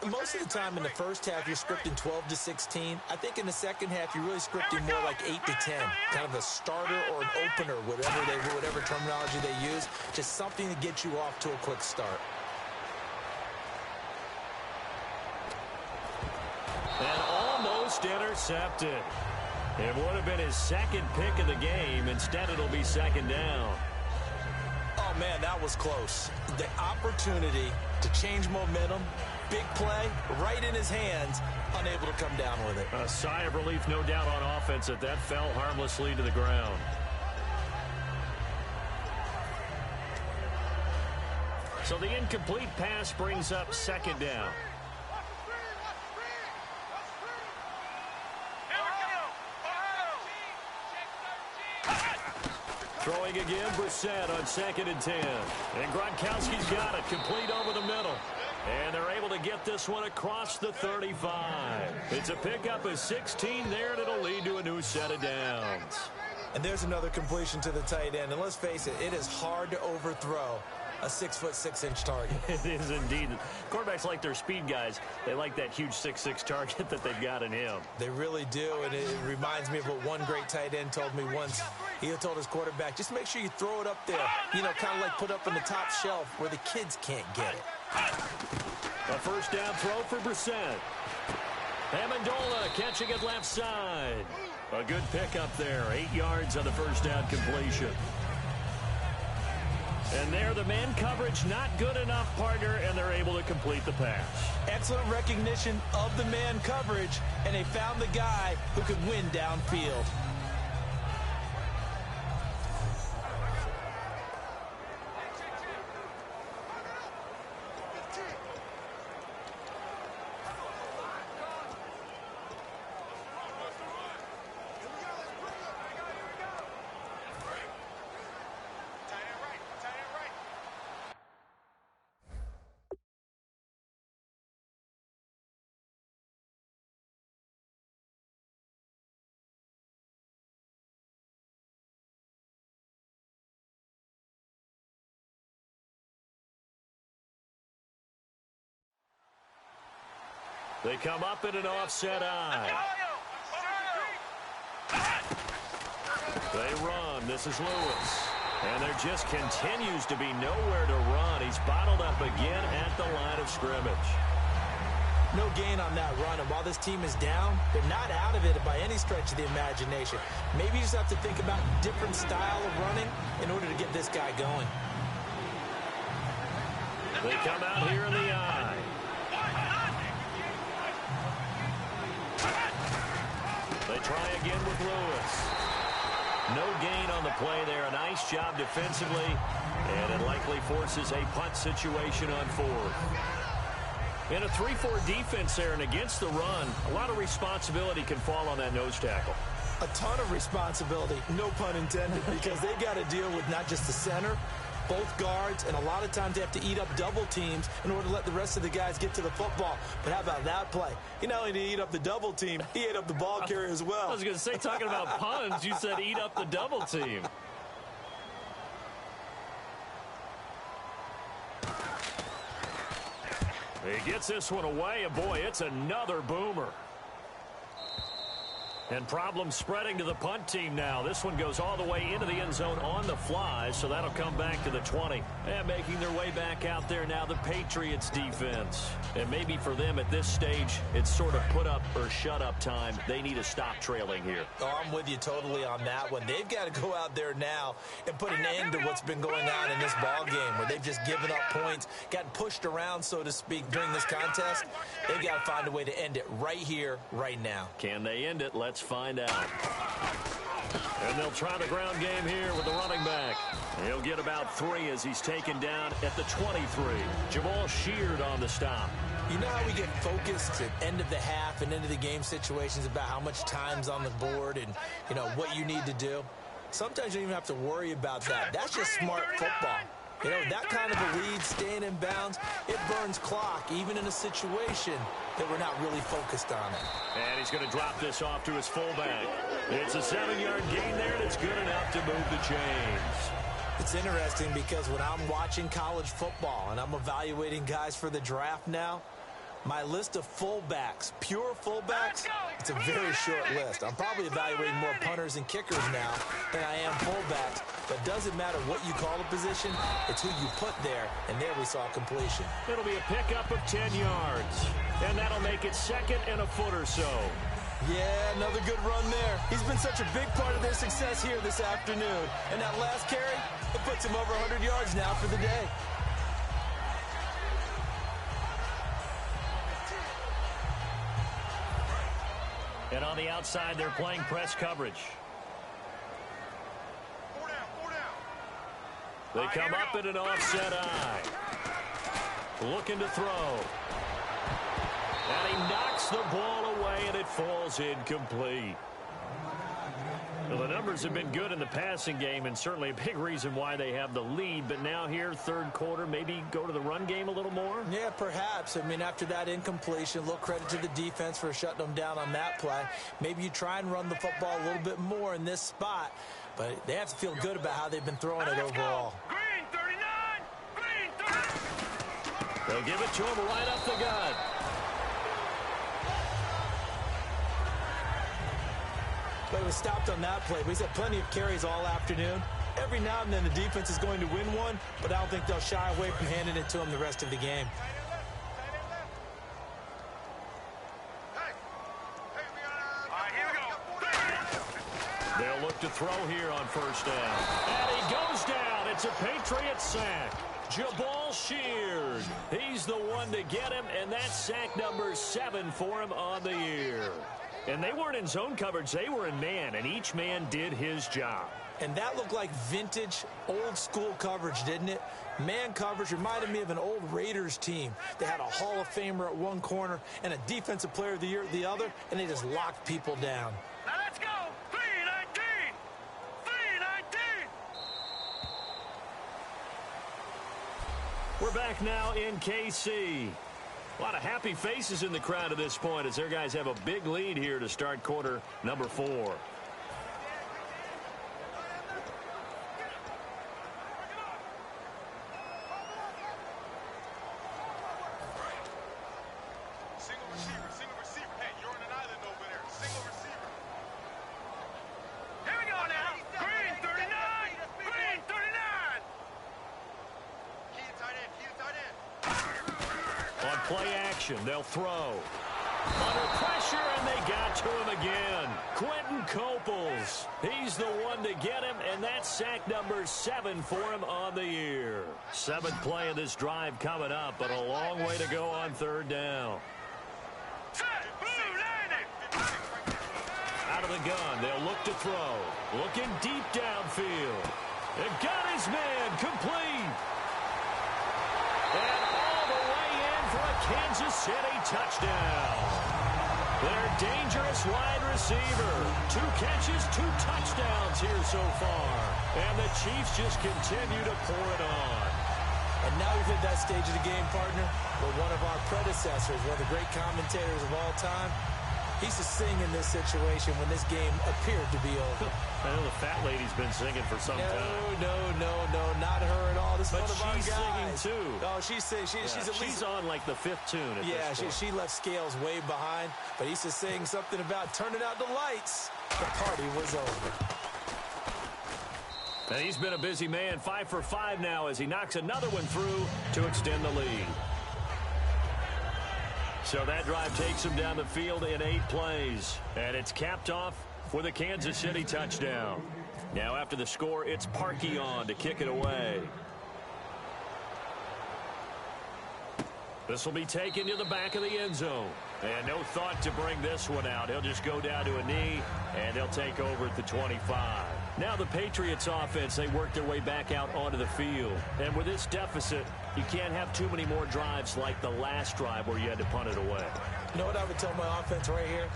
Most of the time in the first half, you're scripting 12 to 16. I think in the second half, you're really scripting more like 8 to 10. Kind of a starter or an opener, whatever terminology they use. Just something to get you off to a quick start. And almost intercepted. It would have been his second pick of the game. Instead, it'll be second down. Oh, man, that was close. The opportunity to change momentum, big play, right in his hands, unable to come down with it. A sigh of relief, no doubt, on offense that fell harmlessly to the ground. So the incomplete pass brings up second down. Throwing again, Brissett on 2nd and 10. And Gronkowski's got it, complete over the middle. And they're able to get this one across the 35. It's a pickup of 16 there, and it'll lead to a new set of downs. And there's another completion to the tight end. And let's face it, it is hard to overthrow a 6'6" target. It is indeed. Quarterbacks like their speed guys. They like that huge 6'6" target that they've got in him. They really do, and it reminds me of what one great tight end told me once. He told his quarterback, just make sure you throw it up there. You know, kind of like put up on the top shelf where the kids can't get it. A first down throw for Brissett. Amendola catching it left side. A good pickup there. 8 yards on the first down completion. And there, the man coverage not good enough, partner, and they're able to complete the pass. Excellent recognition of the man coverage, and they found the guy who could win downfield. They come up in an offset eye. They run. This is Lewis. And there just continues to be nowhere to run. He's bottled up again at the line of scrimmage. No gain on that run, and while this team is down, they're not out of it by any stretch of the imagination. Maybe you just have to think about a different style of running in order to get this guy going. They come out here in the eye. They try again with Lewis. No gain on the play there. A nice job defensively, and it likely forces a punt situation on fourth. In a 3-4 defense there and against the run, a lot of responsibility can fall on that nose tackle. A ton of responsibility, no pun intended, because they've got to deal with not just the center, both guards, and a lot of times they have to eat up double teams in order to let the rest of the guys get to the football. But how about that play? He not only did he eat up the double team, he ate up the ball carrier as well. I was going to say, talking about puns, you said eat up the double team. He gets this one away, and boy, it's another boomer. And problems spreading to the punt team now. This one goes all the way into the end zone on the fly, so that'll come back to the 20. And making their way back out there now, the Patriots defense. And maybe for them at this stage, it's sort of put up or shut up time. They need to stop trailing here. Oh, I'm with you totally on that one. They've got to go out there now and put an end to what's been going on in this ball game, where they've just given up points, gotten pushed around, so to speak, during this contest. They've got to find a way to end it right here, right now. Can they end it? Let's find out. And they'll try the ground game here with the running back. He'll get about 3 as he's taken down at the 23. Jamal Sheard on the stop. You know how we get focused at end of the half and end of the game situations about how much time's on the board and, you know, what you need to do? Sometimes you don't even have to worry about that. That's just smart football. You know, that kind of a lead, staying in bounds, it burns clock, even in a situation that we're not really focused on it. And he's going to drop this off to his fullback. It's a 7-yard gain there, and it's good enough to move the chains. It's interesting because when I'm watching college football and I'm evaluating guys for the draft now, my list of fullbacks, pure fullbacks, it's a very short list. I'm probably evaluating more punters and kickers now than I am fullbacks. But it doesn't matter what you call a position, it's who you put there. And there we saw completion. It'll be a pickup of 10 yards. And that'll make it second and a foot or so. Yeah, another good run there. He's been such a big part of their success here this afternoon. And that last carry, it puts him over 100 yards now for the day. And on the outside, they're playing press coverage. They come up in an offset eye. Looking to throw. And he knocks the ball away, and it falls incomplete. Well, the numbers have been good in the passing game, and certainly a big reason why they have the lead. But now here, third quarter, maybe go to the run game a little more? Yeah, perhaps. I mean, after that incompletion, a little credit to the defense for shutting them down on that play. Maybe you try and run the football a little bit more in this spot. But they have to feel good about how they've been throwing it overall. Green 39! Green 30! They'll give it to him right up the gut. But it was stopped on that play. We've had plenty of carries all afternoon. Every now and then the defense is going to win one, but I don't think they'll shy away from handing it to them the rest of the game. They'll look to throw here on first down. And he goes down. It's a Patriots sack. Jamal Sheard. He's the one to get him, and that's sack number 7 for him on the year. And they weren't in zone coverage. They were in man, and each man did his job. And that looked like vintage, old-school coverage, didn't it? Man coverage reminded me of an old Raiders team. They had a Hall of Famer at one corner and a Defensive Player of the Year at the other, and they just locked people down. Now let's go! 319! 319! We're back now in KC. A lot of happy faces in the crowd at this point as their guys have a big lead here to start quarter number 4. formation. They'll throw. Under pressure, and they got to him again. Quentin Coples. He's the one to get him, and that's sack number 7 for him on the year. 7th play of this drive coming up, but a long way to go on 3rd down. Out of the gun, they'll look to throw. Looking deep downfield. They've got his man complete. And all the way in for a Kansas City touchdown. Their dangerous wide receiver. 2 catches, 2 touchdowns here so far. And the Chiefs just continue to pour it on. And now we've hit that stage of the game, partner, where one of our predecessors, one of the great commentators of all time, he used to sing in this situation when this game appeared to be over. I know the fat lady's been singing for some time. No, not her at all. This is one of our guys. She's singing too. Oh, she's singing. She's at least on like the 5th tune. At this point. She left Scales way behind, but he used to sing something about turning out the lights. The party was over. And he's been a busy man. 5 for 5 now as he knocks another one through to extend the lead. So that drive takes him down the field in 8 plays. And it's capped off with a Kansas City touchdown. Now after the score, it's Parkey on to kick it away. This will be taken to the back of the end zone. And no thought to bring this one out. He'll just go down to a knee, and they'll take over at the 25. Now the Patriots offense, they work their way back out onto the field. And with this deficit, you can't have too many more drives like the last drive where you had to punt it away. You know what I would tell my offense right here?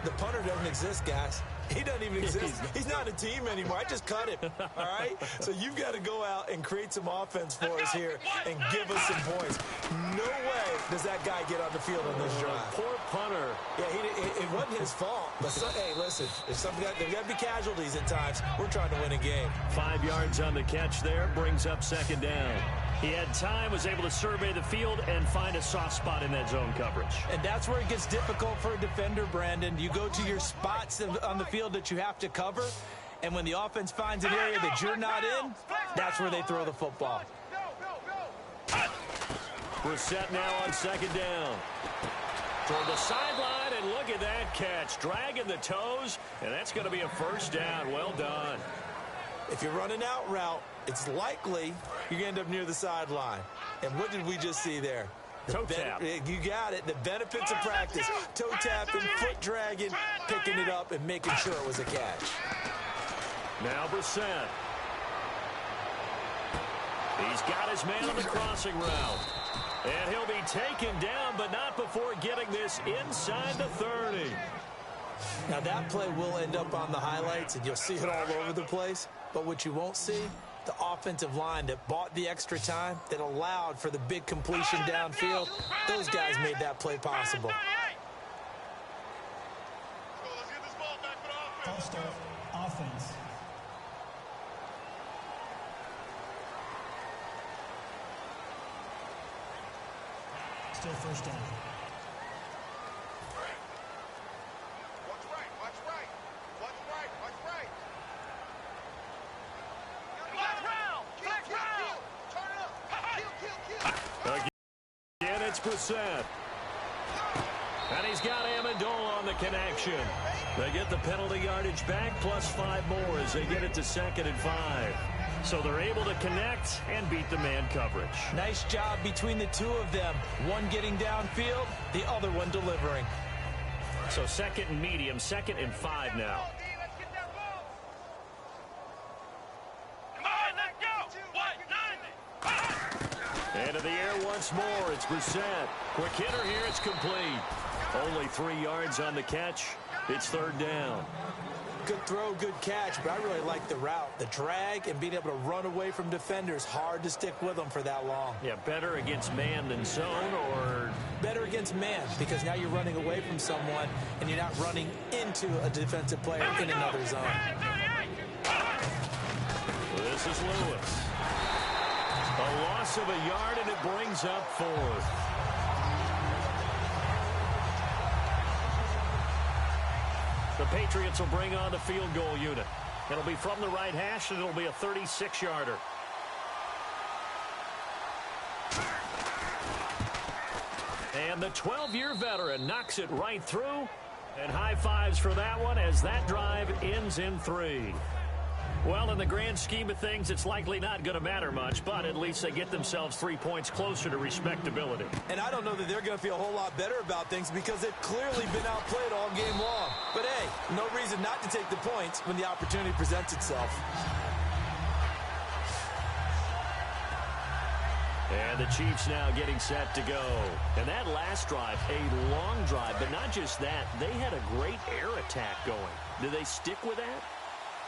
The punter doesn't exist, guys. He doesn't even exist. He's not a team anymore. I just cut him, all right? So you've got to go out and create some offense for us here and give us some points. No way does that guy get on the field on this drive. Poor punter. Yeah, it wasn't his fault. But, hey, listen, there's got to be casualties at times. We're trying to win a game. 5 yards on the catch there, brings up 2nd down. He had time, was able to survey the field and find a soft spot in that zone coverage. And that's where it gets difficult for a defender, Brandon. You go to your spots on the field that you have to cover, and when the offense finds an area that you're not in, that's where they throw the football. Brissett now on 2nd down. Toward the sideline, and look at that catch. Dragging the toes, and that's going to be a 1st down. Well done. If you're running out route, it's likely you're going to end up near the sideline. And what did we just see there? Toe tap. You got it. The benefits of practice. Toe tapping, foot dragging, picking it up, and making sure it was a catch. Now Brissett. He's got his man on the crossing route. And he'll be taken down, but not before getting this inside the 30. Now that play will end up on the highlights, and you'll see it all over the place. But what you won't see, the offensive line that bought the extra time, that allowed for the big completion downfield, those guys made that play possible. False start, offense. Still 1st down. Again, it's Brissett. And he's got Amendola on the connection. They get the penalty yardage back, plus 5 more as they get it to 2nd and 5. So they're able to connect and beat the man coverage. Nice job between the two of them. One getting downfield, the other one delivering. So 2nd and medium, 2nd and 5 now. Into the air once more. It's Brissett. Quick hitter here. It's complete. Only 3 yards on the catch. It's 3rd down. Good throw, good catch, but I really like the route. The drag and being able to run away from defenders. Hard to stick with them for that long. Yeah, better against man than zone, or? Better against man, because now you're running away from someone and you're not running into a defensive player in another zone. This is Lewis. A loss of a yard, and it brings up 4th. The Patriots will bring on the field goal unit. It'll be from the right hash, and it'll be a 36-yarder. And the 12-year veteran knocks it right through. And high fives for that one as that drive ends in 3. Well, in the grand scheme of things, it's likely not going to matter much, but at least they get themselves 3 points closer to respectability. And I don't know that they're going to feel a whole lot better about things because they've clearly been outplayed all game long. But, hey, no reason not to take the points when the opportunity presents itself. And the Chiefs now getting set to go. And that last drive, a long drive, but not just that. They had a great air attack going. Do they stick with that?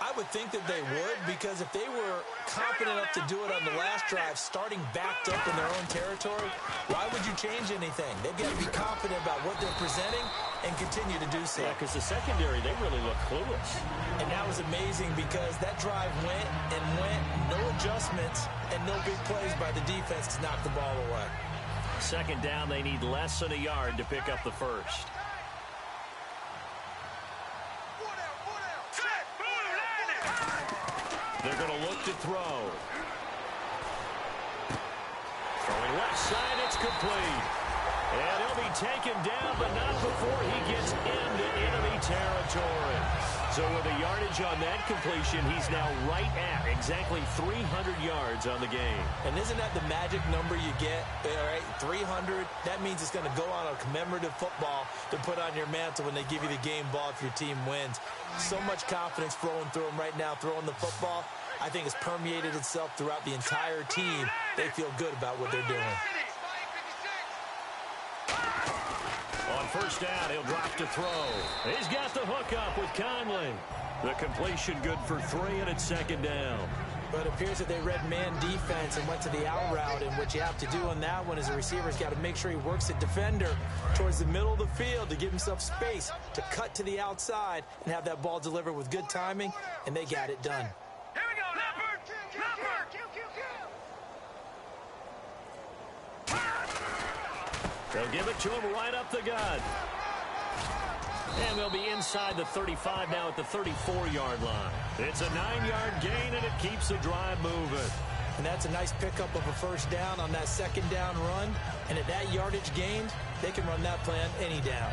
I would think that they would, because if they were confident enough to do it on the last drive, starting backed up in their own territory, why would you change anything? They've got to be confident about what they're presenting and continue to do so. Yeah, because the secondary, they really look clueless. And that was amazing because that drive went and went, no adjustments, and no big plays by the defense to knock the ball away. Second down, they need less than a yard to pick up the first. They're going to look to throw. Throwing left side, it's complete. And he'll be taken down, but not before he gets into enemy territory. So with the yardage on that completion, he's now right at exactly 300 yards on the game. And isn't that the magic number you get? All right, 300. That means it's going to go on a commemorative football to put on your mantle when they give you the game ball if your team wins. So much confidence flowing through him right now, throwing the football. I think it's permeated itself throughout the entire team. They feel good about what they're doing. On first down, he'll drop to throw. He's got the hook up with Conley. The completion good for 3, and it's second down. But it appears that they read man defense and went to the out route, and what you have to do on that one is the receiver's got to make sure he works the defender towards the middle of the field to give himself space to cut to the outside and have that ball delivered with good timing, and they got it done. Here we go, Leopard! They'll give it to him right up the gut. And they'll be inside the 35 now at the 34-yard line. It's a 9-yard gain, and it keeps the drive moving. And that's a nice pickup of a first down on that second down run. And at that yardage gained, they can run that play on any down.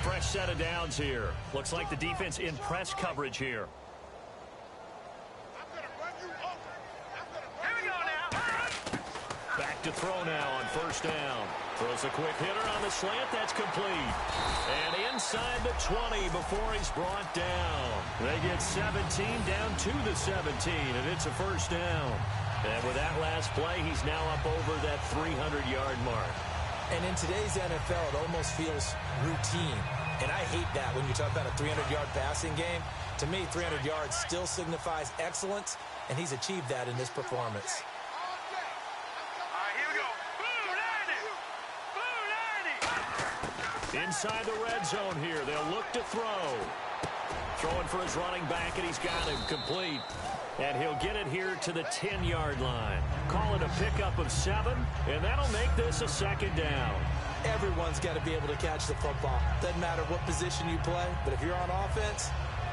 Fresh set of downs here. Looks like the defense in press coverage here. Back to throw now on first down. Throws a quick hitter on the slant. That's complete. And inside the 20 before he's brought down. They get 17 down to the 17, and it's a first down. And with that last play, he's now up over that 300-yard mark. And in today's NFL, it almost feels routine. And I hate that when you talk about a 300-yard passing game. To me, 300 yards still signifies excellence, and he's achieved that in this performance. Inside the red zone here. They'll look to throw. Throwing for his running back, and he's got him complete. And he'll get it here to the 10-yard line. Call it a pickup of 7, and that'll make this a second down. Everyone's got to be able to catch the football. Doesn't matter what position you play, but if you're on offense,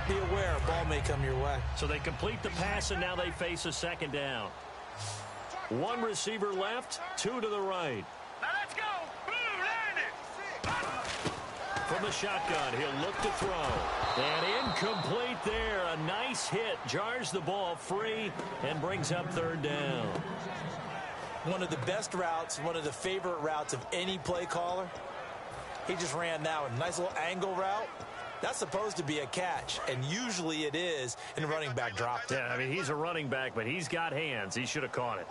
be aware a ball may come your way. So they complete the pass, and now they face a second down. 1 receiver left, 2 to the right. Now let's go. From the shotgun, he'll look to throw. And incomplete there. A nice hit. Jars the ball free and brings up third down. One of the best routes, one of the favorite routes of any play caller. He just ran that one. Nice little angle route. That's supposed to be a catch, and usually it is, and the running back dropped it. Yeah, I mean, he's a running back, but he's got hands. He should have caught it.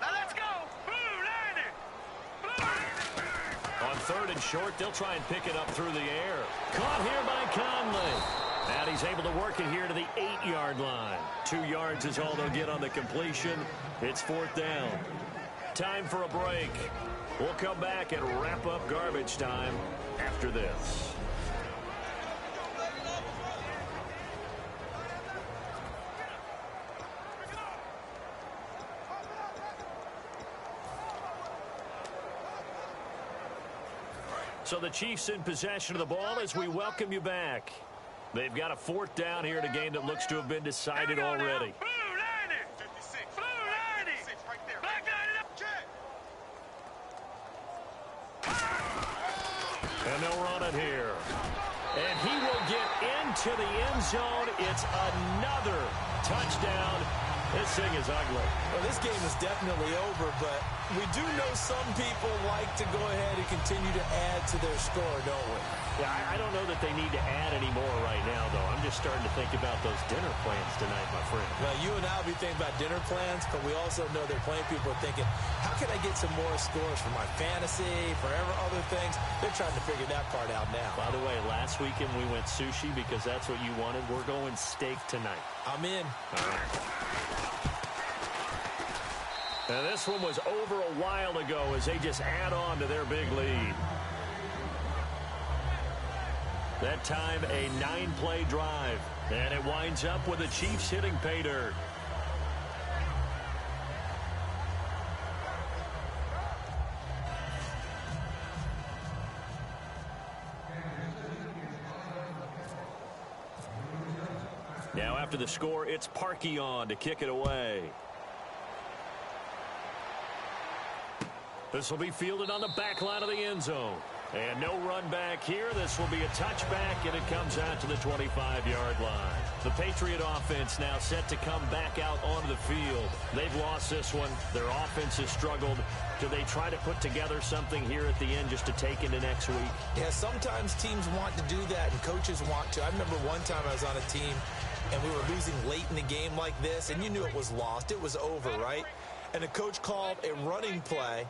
Now let's go. On third and short, they'll try and pick it up through the air. Caught here by Conley. And he's able to work it here to the 8-yard line. 2 yards is all they'll get on the completion. It's fourth down. Time for a break. We'll come back and wrap up garbage time after this. So the Chiefs in possession of the ball as we welcome you back. They've got a fourth down here in a game that looks to have been decided already. And they'll run it here. And he will get into the end zone. It's another touchdown. This thing is ugly. Well, this game is definitely over, but we do know some people like to go ahead and continue to add to their score, don't we? Yeah, I don't know that they need to add any more right now, though. I'm just starting to think about those dinner plans tonight, my friend. Well, you and I will be thinking about dinner plans, but we also know that plenty of people are thinking, how can I get some more scores for my fantasy, for other things? They're trying to figure that part out now. By the way, last weekend we went sushi because that's what you wanted. We're going steak tonight. I'm in. All right. And this one was over a while ago as they just add on to their big lead. That time, a 9-play drive. And it winds up with the Chiefs hitting pay dirt. Now after the score, it's Parkey on to kick it away. This will be fielded on the back line of the end zone. And no run back here. This will be a touchback, and it comes out to the 25-yard line. The Patriot offense now set to come back out onto the field. They've lost this one. Their offense has struggled. Do they try to put together something here at the end just to take into next week? Yeah, sometimes teams want to do that, and coaches want to. I remember one time I was on a team, and we were losing late in the game like this, and you knew it was lost. It was over, right? And the coach called a running play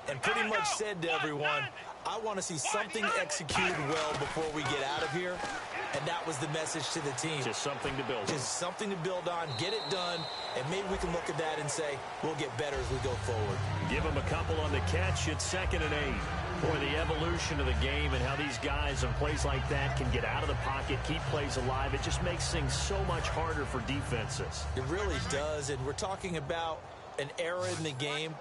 and pretty much said to everyone, I want to see something executed well before we get out of here. And that was the message to the team. Just something to build on. Just something to build on, get it done, and maybe we can look at that and say, we'll get better as we go forward. Give them a couple on the catch. It's 2nd and 8. Boy, the evolution of the game and how these guys on plays like that can get out of the pocket, keep plays alive, it just makes things so much harder for defenses. It really does, and we're talking about an era in the game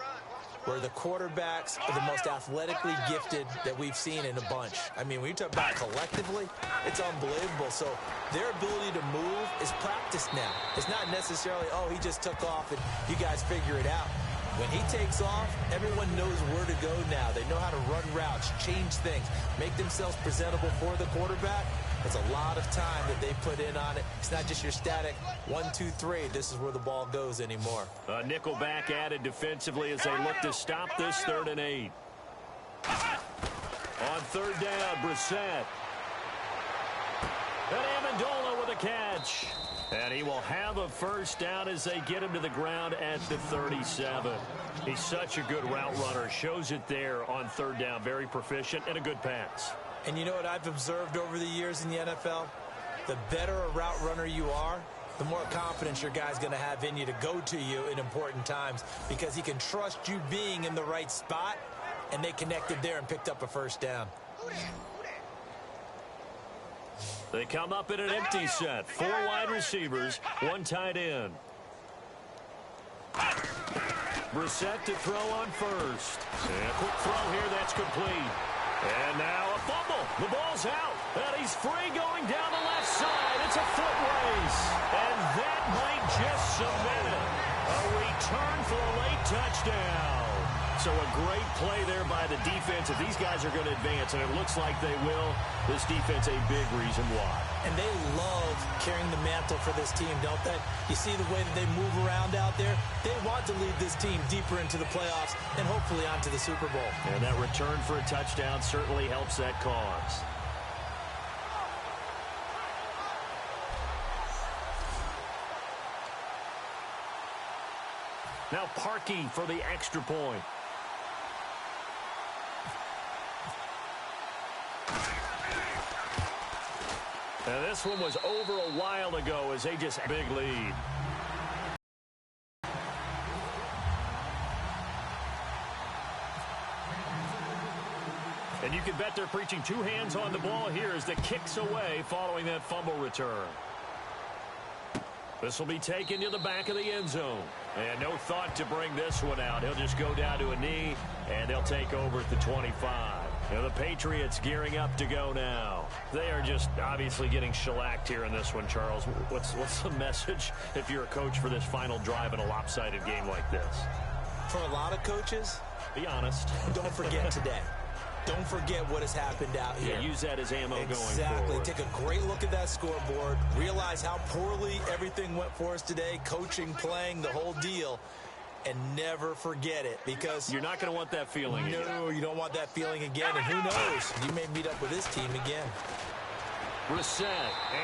where the quarterbacks are the most athletically gifted that we've seen in a bunch. I mean, when you talk about collectively, it's unbelievable. So their ability to move is practiced now. It's not necessarily, oh, he just took off and you guys figure it out. When he takes off, everyone knows where to go now. They know how to run routes, change things, make themselves presentable for the quarterback. It's a lot of time that they put in on it. It's not just your static 1, 2, 3. This is where the ball goes anymore. A nickel back added defensively as they look to stop this 3rd and 8. On 3rd down, Brissett. And Amendola with a catch. And he will have a 1st down as they get him to the ground at the 37. He's such a good route runner. Shows it there on 3rd down. Very proficient and a good pass. And you know what I've observed over the years in the NFL? The better a route runner you are, the more confidence your guy's going to have in you to go to you in important times because he can trust you being in the right spot, and they connected there and picked up a 1st down. They come up in an empty set. 4 wide receivers, 1 tight end. Brissett to throw on 1st. And a quick throw here, that's complete. And now a fumble. The ball's out. And he's free going down the left side. It's a foot race. And that might just cement it. A return for a late touchdown. So a great play there by the defense. If these guys are going to advance, and it looks like they will, this defense a big reason why. And they love carrying the mantle for this team, don't they? You see the way that they move around out there? They want to lead this team deeper into the playoffs and hopefully onto the Super Bowl. And that return for a touchdown certainly helps that cause. Now Parkey for the extra point. Now this one was over a while ago as they just big lead. And you can bet they're preaching 2 hands on the ball here as the kick's away following that fumble return. This will be taken to the back of the end zone. And no thought to bring this one out. He'll just go down to a knee, and they'll take over at the 25. Now the Patriots gearing up to go now. They are just obviously getting shellacked here in this one, Charles. What's the message if you're a coach for this final drive in a lopsided game like this? For a lot of coaches, be honest. Don't forget today. don't forget what has happened out here. Yeah, use that as ammo going forward. Exactly. Take a great look at that scoreboard. Realize how poorly everything went for us today. Coaching, playing, the whole deal. And never forget it, because you're not going to want that feeling again. No, you don't want that feeling again. And who knows? You may meet up with this team again. Brissett,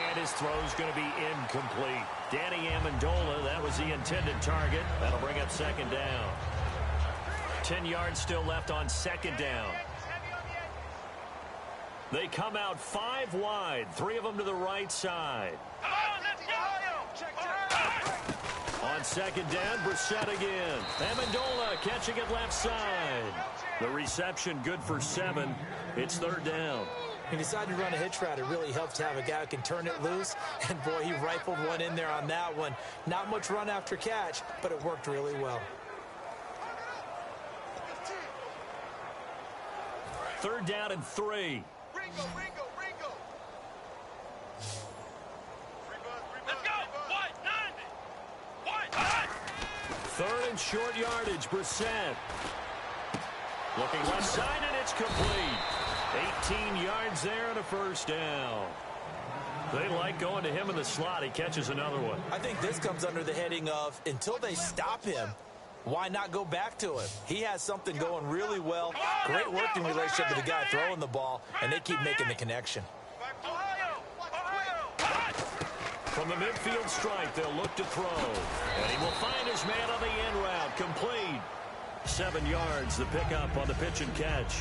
and his throw's going to be incomplete. Danny Amendola, that was the intended target. That'll bring up second down. 10 yards still left on second down. They come out 5 wide, 3 of them to the right side. On second down, Brissett again. Amendola catching it left side. The reception good for 7. It's third down. He decided to run a hitch route. It really helps to have a guy who can turn it loose. And, boy, he rifled one in there on that one. Not much run after catch, but it worked really well. Third down and 3. Ringo. Let's go. One. Third and short yardage, Brissett. Looking left side, and it's complete. 18 yards there and a first down. They like going to him in the slot. He catches another one. I think this comes under the heading of, until they stop him, why not go back to him? He has something going really well. Great working relationship with the guy throwing the ball, and they keep making the connection. From the midfield stripe, they'll look to throw. And he will find his man on the end route. Complete. 7 yards, the pickup on the pitch and catch.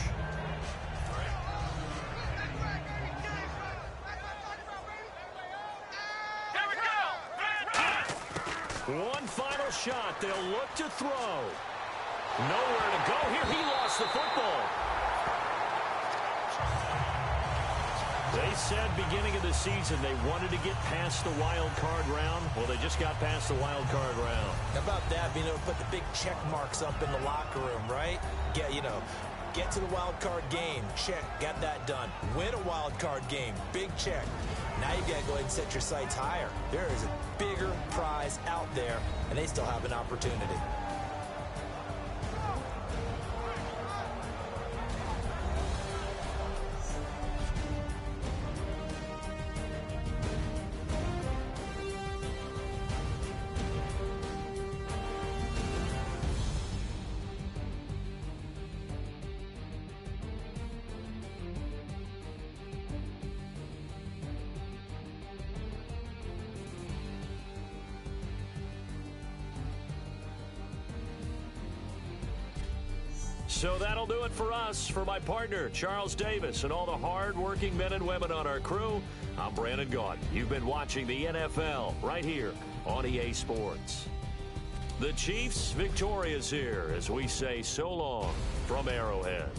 One final shot. They'll look to throw. Nowhere to go here. He lost the football. They said beginning of the season they wanted to get past the wild card round. Well, they just got past the wild card round. How about that, being able to put the big check marks up in the locker room, right? Get to the wild card game. Check. Got that done. Win a wild card game. Big check. Now you've got to go ahead and set your sights higher. There is a bigger prize out there, and they still have an opportunity. So that'll do it for us. For my partner, Charles Davis, and all the hard-working men and women on our crew, I'm Brandon Gaudin. You've been watching the NFL right here on EA Sports. The Chiefs victorious here as we say so long from Arrowhead.